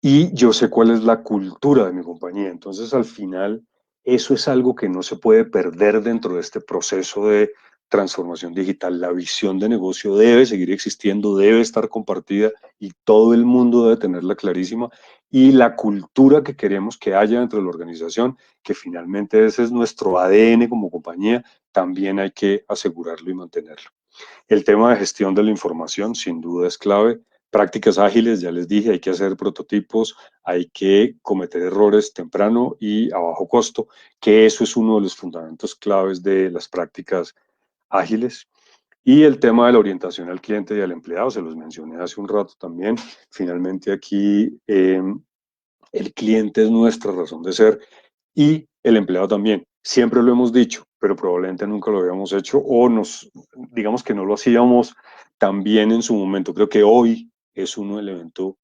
y yo sé cuál es la cultura de mi compañía. Entonces, al final, eso es algo que no se puede perder dentro de este proceso de transformación digital. La visión de negocio debe seguir existiendo, debe estar compartida y todo el mundo debe tenerla clarísima. Y la cultura que queremos que haya dentro de la organización, que finalmente ese es nuestro ADN como compañía, también hay que asegurarlo y mantenerlo. El tema de gestión de la información sin duda es clave. Prácticas ágiles, ya les dije, hay que hacer prototipos, hay que cometer errores temprano y a bajo costo, que eso es uno de los fundamentos claves de las prácticas ágiles. Y el tema de la orientación al cliente y al empleado, se los mencioné hace un rato también. Finalmente aquí el cliente es nuestra razón de ser y el empleado también. Siempre lo hemos dicho, pero probablemente nunca lo habíamos hecho o digamos que no lo hacíamos tan bien en su momento. Creo que hoy es un elemento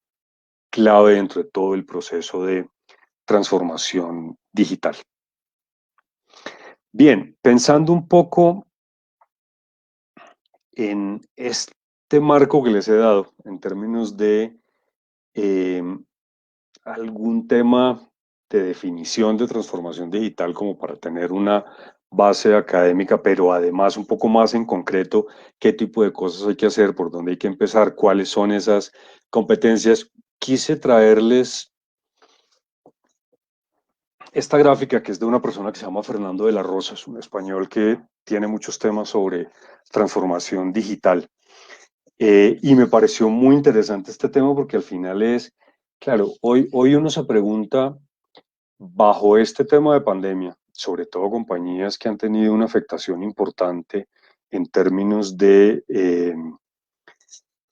clave dentro de todo el proceso de transformación digital. Bien, pensando un poco en este marco que les he dado, en términos de algún tema de definición de transformación digital como para tener una base académica, pero además un poco más en concreto qué tipo de cosas hay que hacer, por dónde hay que empezar, cuáles son esas competencias. Quise traerles esta gráfica que es de una persona que se llama Fernando de la Rosa, es un español que tiene muchos temas sobre transformación digital. Y me pareció muy interesante este tema porque al final es, claro, hoy uno se pregunta, bajo este tema de pandemia, sobre todo compañías que han tenido una afectación importante en términos de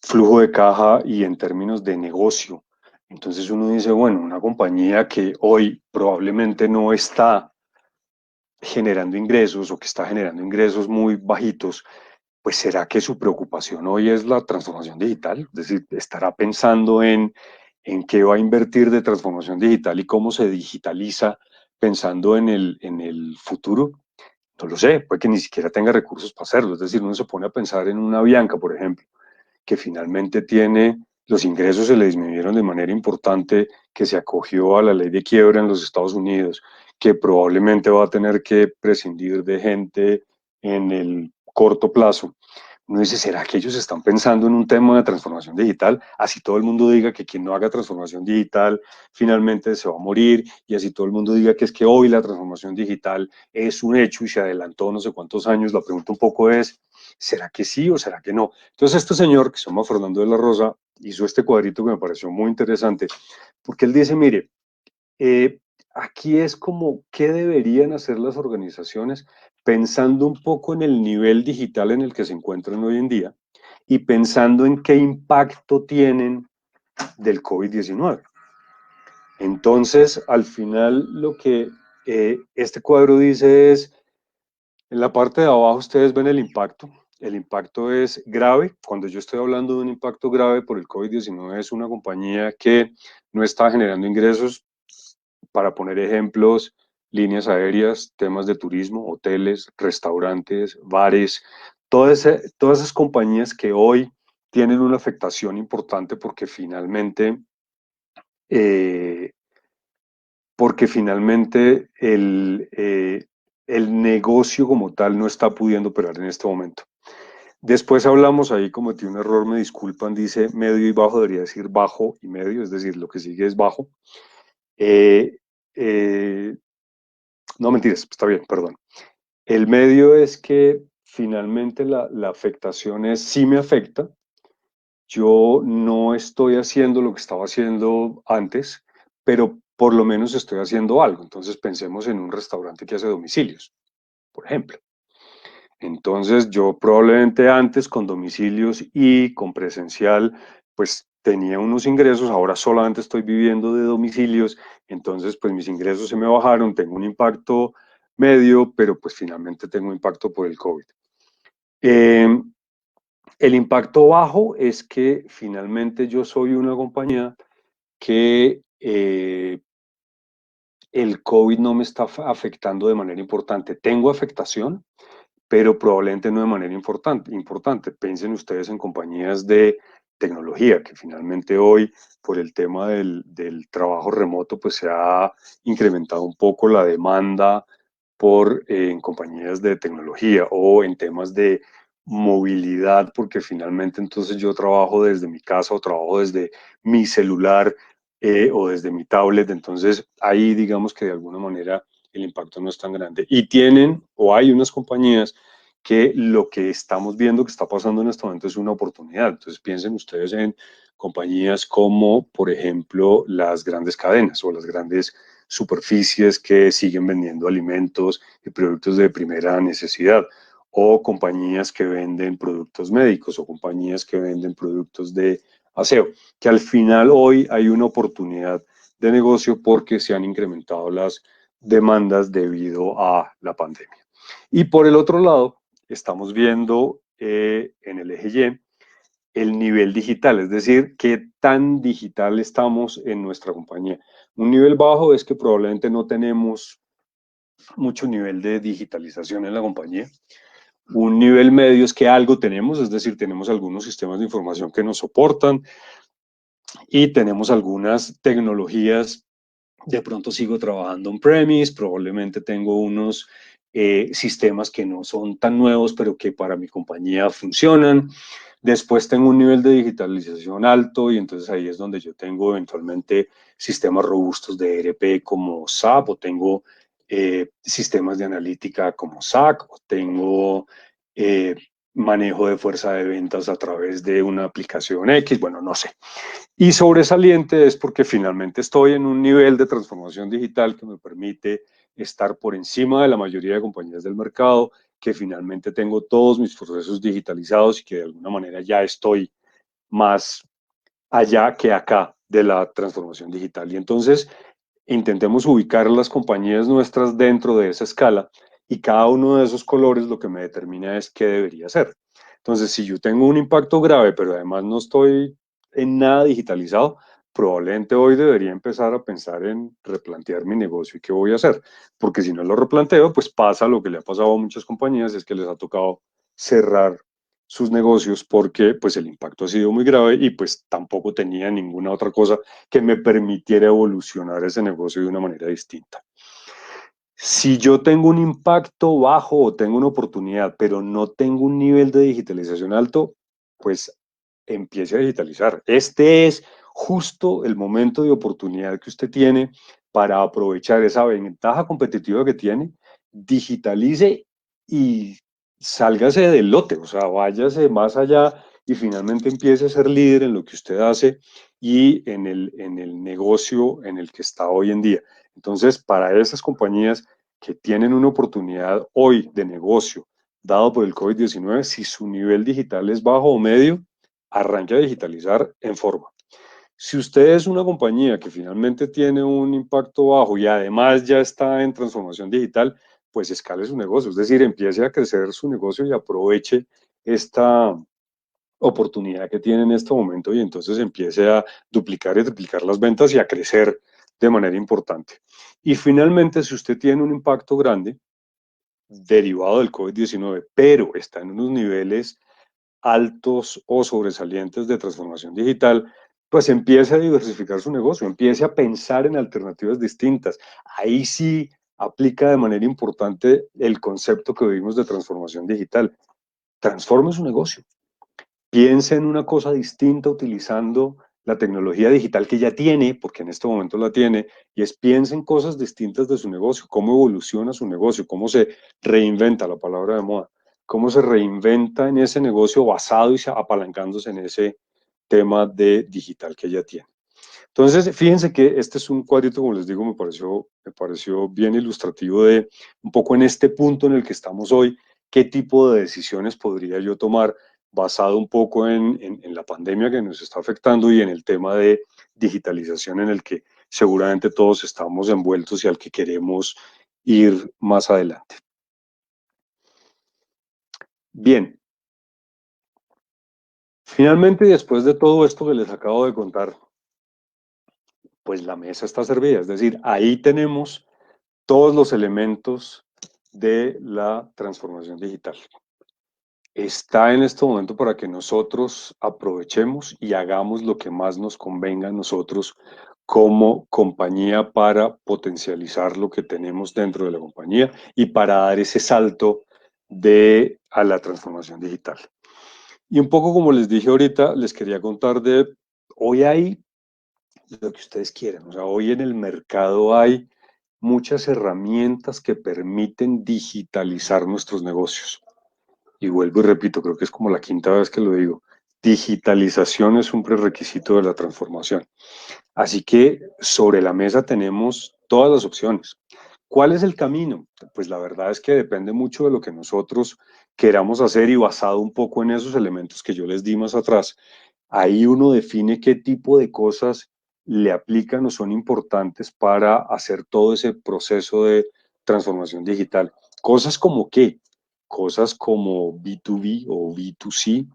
flujo de caja y en términos de negocio. Entonces uno dice, bueno, una compañía que hoy probablemente no está generando ingresos o que está generando ingresos muy bajitos, pues ¿será que su preocupación hoy es la transformación digital? Es decir, ¿estará pensando en qué va a invertir de transformación digital y cómo se digitaliza pensando en el futuro? No lo sé, puede que ni siquiera tenga recursos para hacerlo. Es decir, uno se pone a pensar en una Bianca, por ejemplo, que finalmente tiene, los ingresos se le disminuyeron de manera importante, que se acogió a la ley de quiebra en los Estados Unidos, que probablemente va a tener que prescindir de gente en el corto plazo. Uno dice, ¿será que ellos están pensando en un tema de transformación digital? Así todo el mundo diga que quien no haga transformación digital finalmente se va a morir, y así todo el mundo diga que es que hoy la transformación digital es un hecho y se adelantó no sé cuántos años. La pregunta un poco es, ¿será que sí o será que no? Entonces este señor, que se llama Fernando de la Rosa, hizo este cuadrito que me pareció muy interesante, porque él dice, mire, eh, aquí es como qué deberían hacer las organizaciones pensando un poco en el nivel digital en el que se encuentran hoy en día y pensando en qué impacto tienen del COVID-19. Entonces, al final, lo que este cuadro dice es, en la parte de abajo ustedes ven el impacto. El impacto es grave. Cuando yo estoy hablando de un impacto grave por el COVID-19, es una compañía que no está generando ingresos. Para poner ejemplos, líneas aéreas, temas de turismo, hoteles, restaurantes, bares, todas esas compañías que hoy tienen una afectación importante eh, porque finalmente el negocio como tal no está pudiendo operar en este momento. Después hablamos, ahí cometí un error, me disculpan, dice medio y bajo, debería decir bajo y medio, es decir, lo que sigue es bajo. Eh, eh, no, mentiras, está bien, perdón. El medio es que finalmente la afectación es, sí me afecta, yo no estoy haciendo lo que estaba haciendo antes, pero por lo menos estoy haciendo algo. Entonces pensemos en un restaurante que hace domicilios, por ejemplo. Entonces yo probablemente antes con domicilios y con presencial, pues tenía unos ingresos, ahora solamente estoy viviendo de domicilios, entonces pues mis ingresos se me bajaron, tengo un impacto medio, pero pues finalmente tengo impacto por el COVID. Eh, el impacto bajo es que finalmente yo soy una compañía que el COVID no me está afectando de manera importante. Tengo afectación, pero probablemente no de manera importante. Piensen ustedes en compañías de tecnología, que finalmente hoy, por el tema del trabajo remoto, pues se ha incrementado un poco la demanda en compañías de tecnología o en temas de movilidad, porque finalmente entonces yo trabajo desde mi casa o trabajo desde mi celular o desde mi tablet, entonces ahí digamos que de alguna manera el impacto no es tan grande. Y tienen, o hay unas compañías que lo que estamos viendo que está pasando en este momento es una oportunidad. Entonces piensen ustedes en compañías como, por ejemplo, las grandes cadenas o las grandes superficies que siguen vendiendo alimentos y productos de primera necesidad, o compañías que venden productos médicos o compañías que venden productos de aseo, que al final hoy hay una oportunidad de negocio porque se han incrementado las demandas debido a la pandemia. Y por el otro lado, estamos viendo en el eje Y el nivel digital, es decir, qué tan digital estamos en nuestra compañía. Un nivel bajo es que probablemente no tenemos mucho nivel de digitalización en la compañía. Un nivel medio es que algo tenemos, es decir, tenemos algunos sistemas de información que nos soportan y tenemos algunas tecnologías. De pronto sigo trabajando on-premise, probablemente tengo unos sistemas que no son tan nuevos, pero que para mi compañía funcionan. Después tengo un nivel de digitalización alto y entonces ahí es donde yo tengo eventualmente sistemas robustos de ERP como SAP o tengo sistemas de analítica como SAC o tengo eh, manejo de fuerza de ventas a través de una aplicación X, bueno, no sé. Y sobresaliente es porque finalmente estoy en un nivel de transformación digital que me permite estar por encima de la mayoría de compañías del mercado, que finalmente tengo todos mis procesos digitalizados y que de alguna manera ya estoy más allá que acá de la transformación digital. Y entonces intentemos ubicar las compañías nuestras dentro de esa escala y cada uno de esos colores lo que me determina es qué debería hacer. Entonces, si yo tengo un impacto grave, pero además no estoy en nada digitalizado, probablemente hoy debería empezar a pensar en replantear mi negocio y qué voy a hacer. Porque si no lo replanteo, pues pasa lo que le ha pasado a muchas compañías, es que les ha tocado cerrar sus negocios porque pues el impacto ha sido muy grave y pues tampoco tenía ninguna otra cosa que me permitiera evolucionar ese negocio de una manera distinta. Si yo tengo un impacto bajo o tengo una oportunidad, pero no tengo un nivel de digitalización alto, pues empiece a digitalizar. Este es justo el momento de oportunidad que usted tiene para aprovechar esa ventaja competitiva que tiene, digitalice y sálgase del lote, o sea, váyase más allá y finalmente empiece a ser líder en lo que usted hace y en el negocio en el que está hoy en día. Entonces, para esas compañías que tienen una oportunidad hoy de negocio dado por el COVID-19, si su nivel digital es bajo o medio, arranque a digitalizar en forma. Si usted es una compañía que finalmente tiene un impacto bajo y además ya está en transformación digital, pues escale su negocio, es decir, empiece a crecer su negocio y aproveche esta oportunidad que tiene en este momento y entonces empiece a duplicar y triplicar las ventas y a crecer de manera importante. Y finalmente, si usted tiene un impacto grande derivado del COVID-19, pero está en unos niveles altos o sobresalientes de transformación digital, pues empiece a diversificar su negocio, empiece a pensar en alternativas distintas. Ahí sí aplica de manera importante el concepto que vimos de transformación digital. Transforme su negocio. Piense en una cosa distinta utilizando la tecnología digital que ya tiene, porque en este momento la tiene, y es piense en cosas distintas de su negocio, cómo evoluciona su negocio, cómo se reinventa, la palabra de moda, cómo se reinventa en ese negocio basado y apalancándose en ese tema de digital que ya tiene. Entonces, fíjense que este es un cuadrito, como les digo, me pareció bien ilustrativo de un poco en este punto en el que estamos hoy, qué tipo de decisiones podría yo tomar basado un poco en la pandemia que nos está afectando y en el tema de digitalización en el que seguramente todos estamos envueltos y al que queremos ir más adelante. Bien, finalmente, después de todo esto que les acabo de contar, pues la mesa está servida, es decir, ahí tenemos todos los elementos de la transformación digital. Está en este momento para que nosotros aprovechemos y hagamos lo que más nos convenga a nosotros como compañía para potencializar lo que tenemos dentro de la compañía y para dar ese salto a la transformación digital. Y un poco como les dije ahorita, les quería contar de hoy hay lo que ustedes quieran. O sea, hoy en el mercado hay muchas herramientas que permiten digitalizar nuestros negocios. Y vuelvo y repito, creo que es como la quinta vez que lo digo. Digitalización es un prerequisito de la transformación. Así que sobre la mesa tenemos todas las opciones. ¿Cuál es el camino? Pues la verdad es que depende mucho de lo que nosotros queramos hacer y basado un poco en esos elementos que yo les di más atrás, ahí uno define qué tipo de cosas le aplican o son importantes para hacer todo ese proceso de transformación digital. Cosas como qué, cosas como B2B o B2C,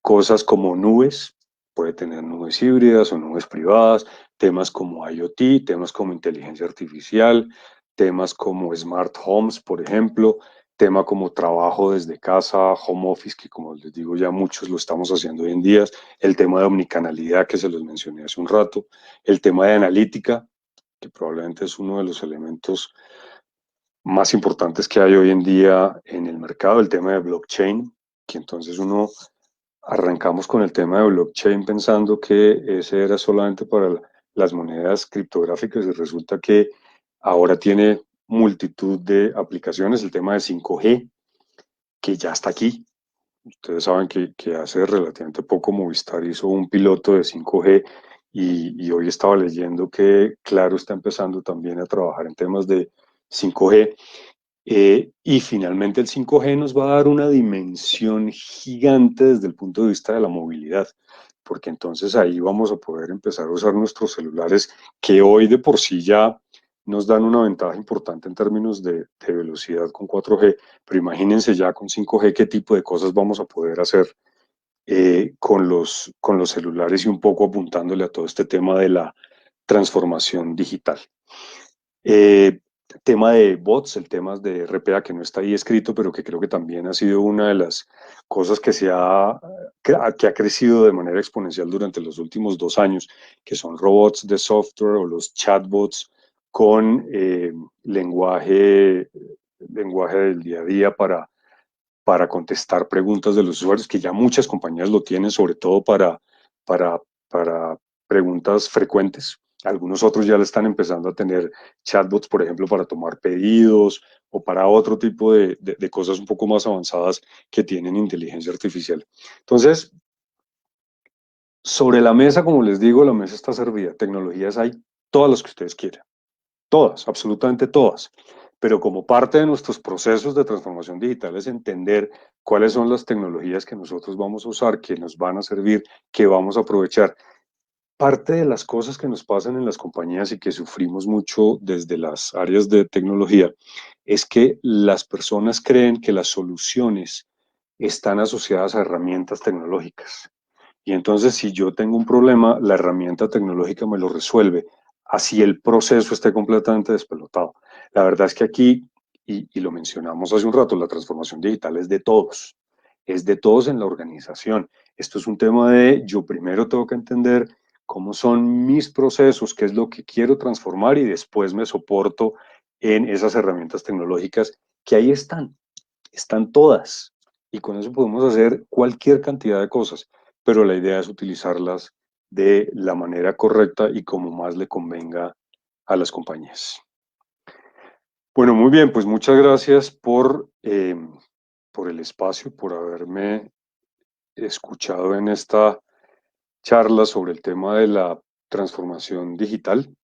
cosas como nubes, puede tener nubes híbridas o nubes privadas, temas como IoT, temas como inteligencia artificial, temas como smart homes, por ejemplo, tema como trabajo desde casa, home office, que como les digo ya muchos lo estamos haciendo hoy en día, el tema de omnicanalidad que se los mencioné hace un rato, el tema de analítica, que probablemente es uno de los elementos más importantes que hay hoy en día en el mercado, el tema de blockchain, que entonces arrancamos con el tema de blockchain pensando que ese era solamente para las monedas criptográficas y resulta que ahora tiene multitud de aplicaciones, el tema de 5G, que ya está aquí. Ustedes saben que hace relativamente poco Movistar hizo un piloto de 5G y hoy estaba leyendo que Claro está empezando también a trabajar en temas de 5G. Y finalmente el 5G nos va a dar una dimensión gigante desde el punto de vista de la movilidad, porque entonces ahí vamos a poder empezar a usar nuestros celulares que hoy de por sí ya nos dan una ventaja importante en términos de velocidad con 4G, pero imagínense ya con 5G qué tipo de cosas vamos a poder hacer con los celulares y un poco apuntándole a todo este tema de la transformación digital. Eh, Tema de bots, el tema de RPA que no está ahí escrito, pero que creo que también ha sido una de las cosas que ha crecido de manera exponencial durante los últimos 2 años, que son robots de software o los chatbots con lenguaje del día a día para contestar preguntas de los usuarios, que ya muchas compañías lo tienen, sobre todo para, para preguntas frecuentes. Algunos otros ya le están empezando a tener chatbots, por ejemplo, para tomar pedidos o para otro tipo de cosas un poco más avanzadas que tienen inteligencia artificial. Entonces, sobre la mesa, como les digo, la mesa está servida. Tecnologías hay todas las que ustedes quieran. Todas, absolutamente todas. Pero como parte de nuestros procesos de transformación digital es entender cuáles son las tecnologías que nosotros vamos a usar, que nos van a servir, que vamos a aprovechar. Parte de las cosas que nos pasan en las compañías y que sufrimos mucho desde las áreas de tecnología es que las personas creen que las soluciones están asociadas a herramientas tecnológicas. Y entonces, si yo tengo un problema, la herramienta tecnológica me lo resuelve, así el proceso esté completamente despelotado. La verdad es que aquí, y lo mencionamos hace un rato, la transformación digital es de todos en la organización. Esto es un tema de yo primero tengo que entender cómo son mis procesos, qué es lo que quiero transformar y después me soporto en esas herramientas tecnológicas que ahí están todas. Y con eso podemos hacer cualquier cantidad de cosas, pero la idea es utilizarlas de la manera correcta y como más le convenga a las compañías. Bueno, muy bien, pues muchas gracias por el espacio, por haberme escuchado en esta charla sobre el tema de la transformación digital.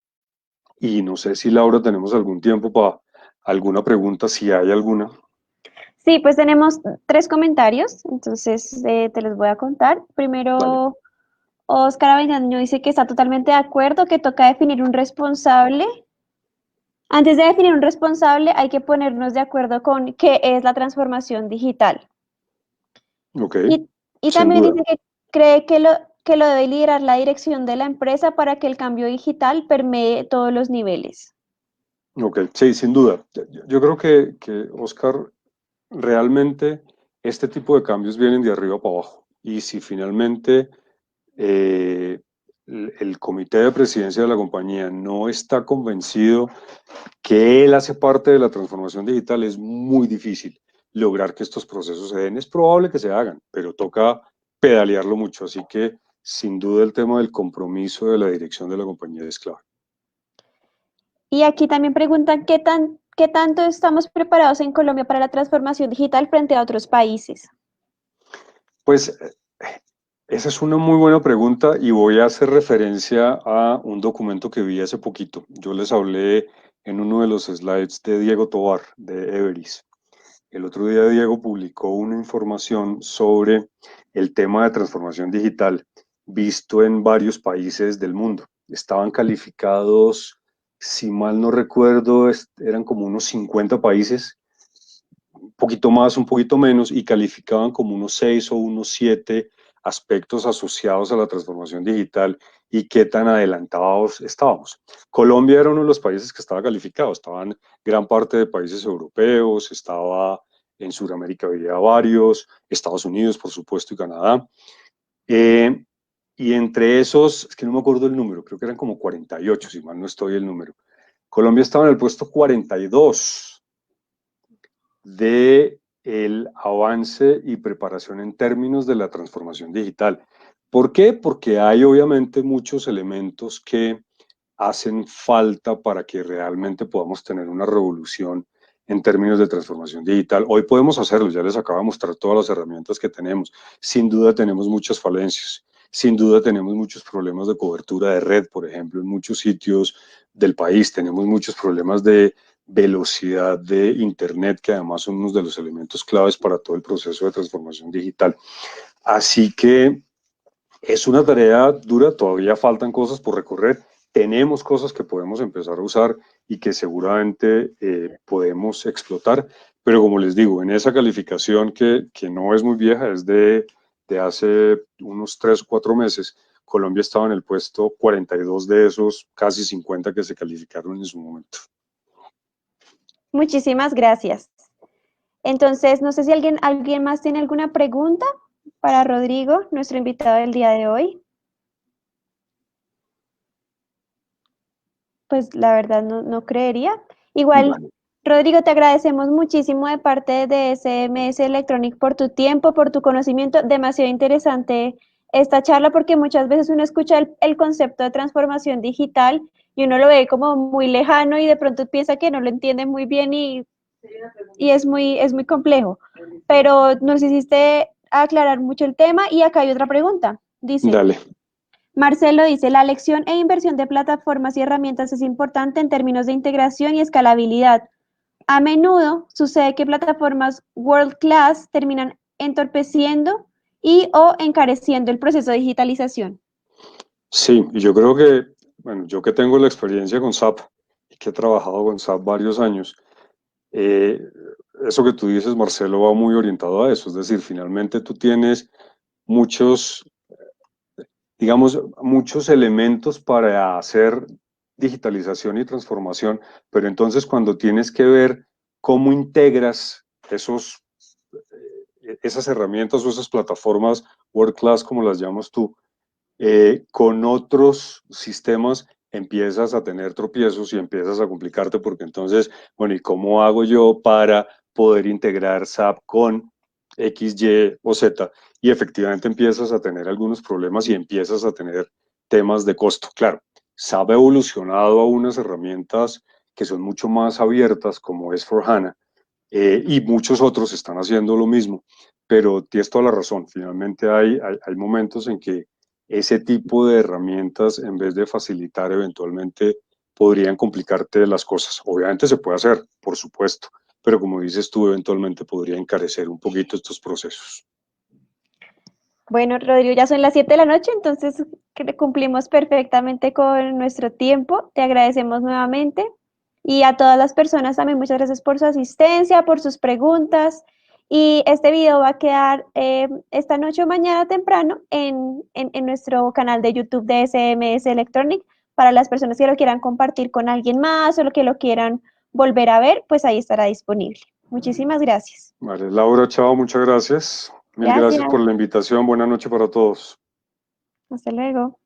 Y no sé si Laura tenemos algún tiempo para alguna pregunta, si hay alguna. Sí, pues tenemos 3 comentarios, entonces te los voy a contar. Dale. Primero, Oscar Avendaño dice que está totalmente de acuerdo, que toca definir un responsable. Antes de definir un responsable, hay que ponernos de acuerdo con qué es la transformación digital. Ok, Y sin también duda. dice que cree que lo debe liderar la dirección de la empresa para que el cambio digital permee todos los niveles. Ok, sí, sin duda. Yo creo que, Oscar, realmente este tipo de cambios vienen de arriba para abajo. Y si finalmente eh, el comité de presidencia de la compañía no está convencido que él hace parte de la transformación digital, es muy difícil lograr que estos procesos se den. Es probable que se hagan, pero toca pedalearlo mucho. Así que, sin duda, el tema del compromiso de la dirección de la compañía es clave. Y aquí también preguntan qué tanto estamos preparados en Colombia para la transformación digital frente a otros países. Pues esa es una muy buena pregunta y voy a hacer referencia a un documento que vi hace poquito. Yo les hablé en uno de los slides de Diego Tovar, de Everis. El otro día Diego publicó una información sobre el tema de transformación digital visto en varios países del mundo. Estaban calificados, si mal no recuerdo, eran como unos 50 países, un poquito más, un poquito menos, y calificaban como unos 6 o unos 7 aspectos asociados a la transformación digital y qué tan adelantados estábamos. Colombia era uno de los países que estaba calificado, estaban gran parte de países europeos, estaba en Sudamérica había varios, Estados Unidos, por supuesto, y Canadá. Y entre esos, es que no me acuerdo el número, creo que eran como 48, si mal no estoy el número. Colombia estaba en el puesto 42 de el avance y preparación en términos de la transformación digital. ¿Por qué? Porque hay obviamente muchos elementos que hacen falta para que realmente podamos tener una revolución en términos de transformación digital. Hoy podemos hacerlo, ya les acabo de mostrar todas las herramientas que tenemos. Sin duda tenemos muchas falencias, sin duda tenemos muchos problemas de cobertura de red, por ejemplo, en muchos sitios del país. Tenemos muchos problemas de velocidad de Internet, que además son uno de los elementos claves para todo el proceso de transformación digital. Así que es una tarea dura, todavía faltan cosas por recorrer, tenemos cosas que podemos empezar a usar y que seguramente podemos explotar, pero como les digo, en esa calificación que no es muy vieja, es de hace unos 3 o 4 meses, Colombia estaba en el puesto 42 de esos casi 50 que se calificaron en su momento. Muchísimas gracias. Entonces, no sé si alguien más tiene alguna pregunta para Rodrigo, nuestro invitado del día de hoy. Pues la verdad no creería. Igual, Vale. Rodrigo, te agradecemos muchísimo de parte de SMS Electronic por tu tiempo, por tu conocimiento. Demasiado interesante esta charla porque muchas veces uno escucha el concepto de transformación digital y uno lo ve como muy lejano y de pronto piensa que no lo entiende muy bien y es muy complejo. Pero nos hiciste aclarar mucho el tema y acá hay otra pregunta. Dice, Dale. Marcelo dice, la elección e inversión de plataformas y herramientas es importante en términos de integración y escalabilidad. A menudo sucede que plataformas world class terminan entorpeciendo y o encareciendo el proceso de digitalización. Sí, y yo creo que, bueno, yo que tengo la experiencia con SAP y que he trabajado con SAP varios años, eh, eso que tú dices, Marcelo, va muy orientado a eso. Es decir, finalmente tú tienes muchos, digamos, muchos elementos para hacer digitalización y transformación, pero entonces cuando tienes que ver cómo integras esas herramientas o esas plataformas world class, como las llamas tú, con otros sistemas empiezas a tener tropiezos y empiezas a complicarte porque entonces, bueno, ¿y cómo hago yo para poder integrar SAP con X, Y o Z? Y efectivamente empiezas a tener algunos problemas y empiezas a tener temas de costo. Claro, SAP ha evolucionado a unas herramientas que son mucho más abiertas como es S4HANA, y muchos otros están haciendo lo mismo, pero tienes toda la razón, finalmente hay momentos en que ese tipo de herramientas, en vez de facilitar, eventualmente podrían complicarte las cosas. Obviamente se puede hacer, por supuesto, pero como dices tú, eventualmente podría encarecer un poquito estos procesos. Bueno, Rodrigo, ya son las 7 de la noche, entonces cumplimos perfectamente con nuestro tiempo. Te agradecemos nuevamente. Y a todas las personas también muchas gracias por su asistencia, por sus preguntas. Y este video va a quedar esta noche o mañana temprano en nuestro canal de YouTube de SMS Electronic. Para las personas que lo quieran compartir con alguien más o lo que lo quieran volver a ver, pues ahí estará disponible. Muchísimas gracias. Vale, Laura, chao, muchas gracias. Mil Gracias. gracias por la invitación. Buenas noches para todos. Hasta luego.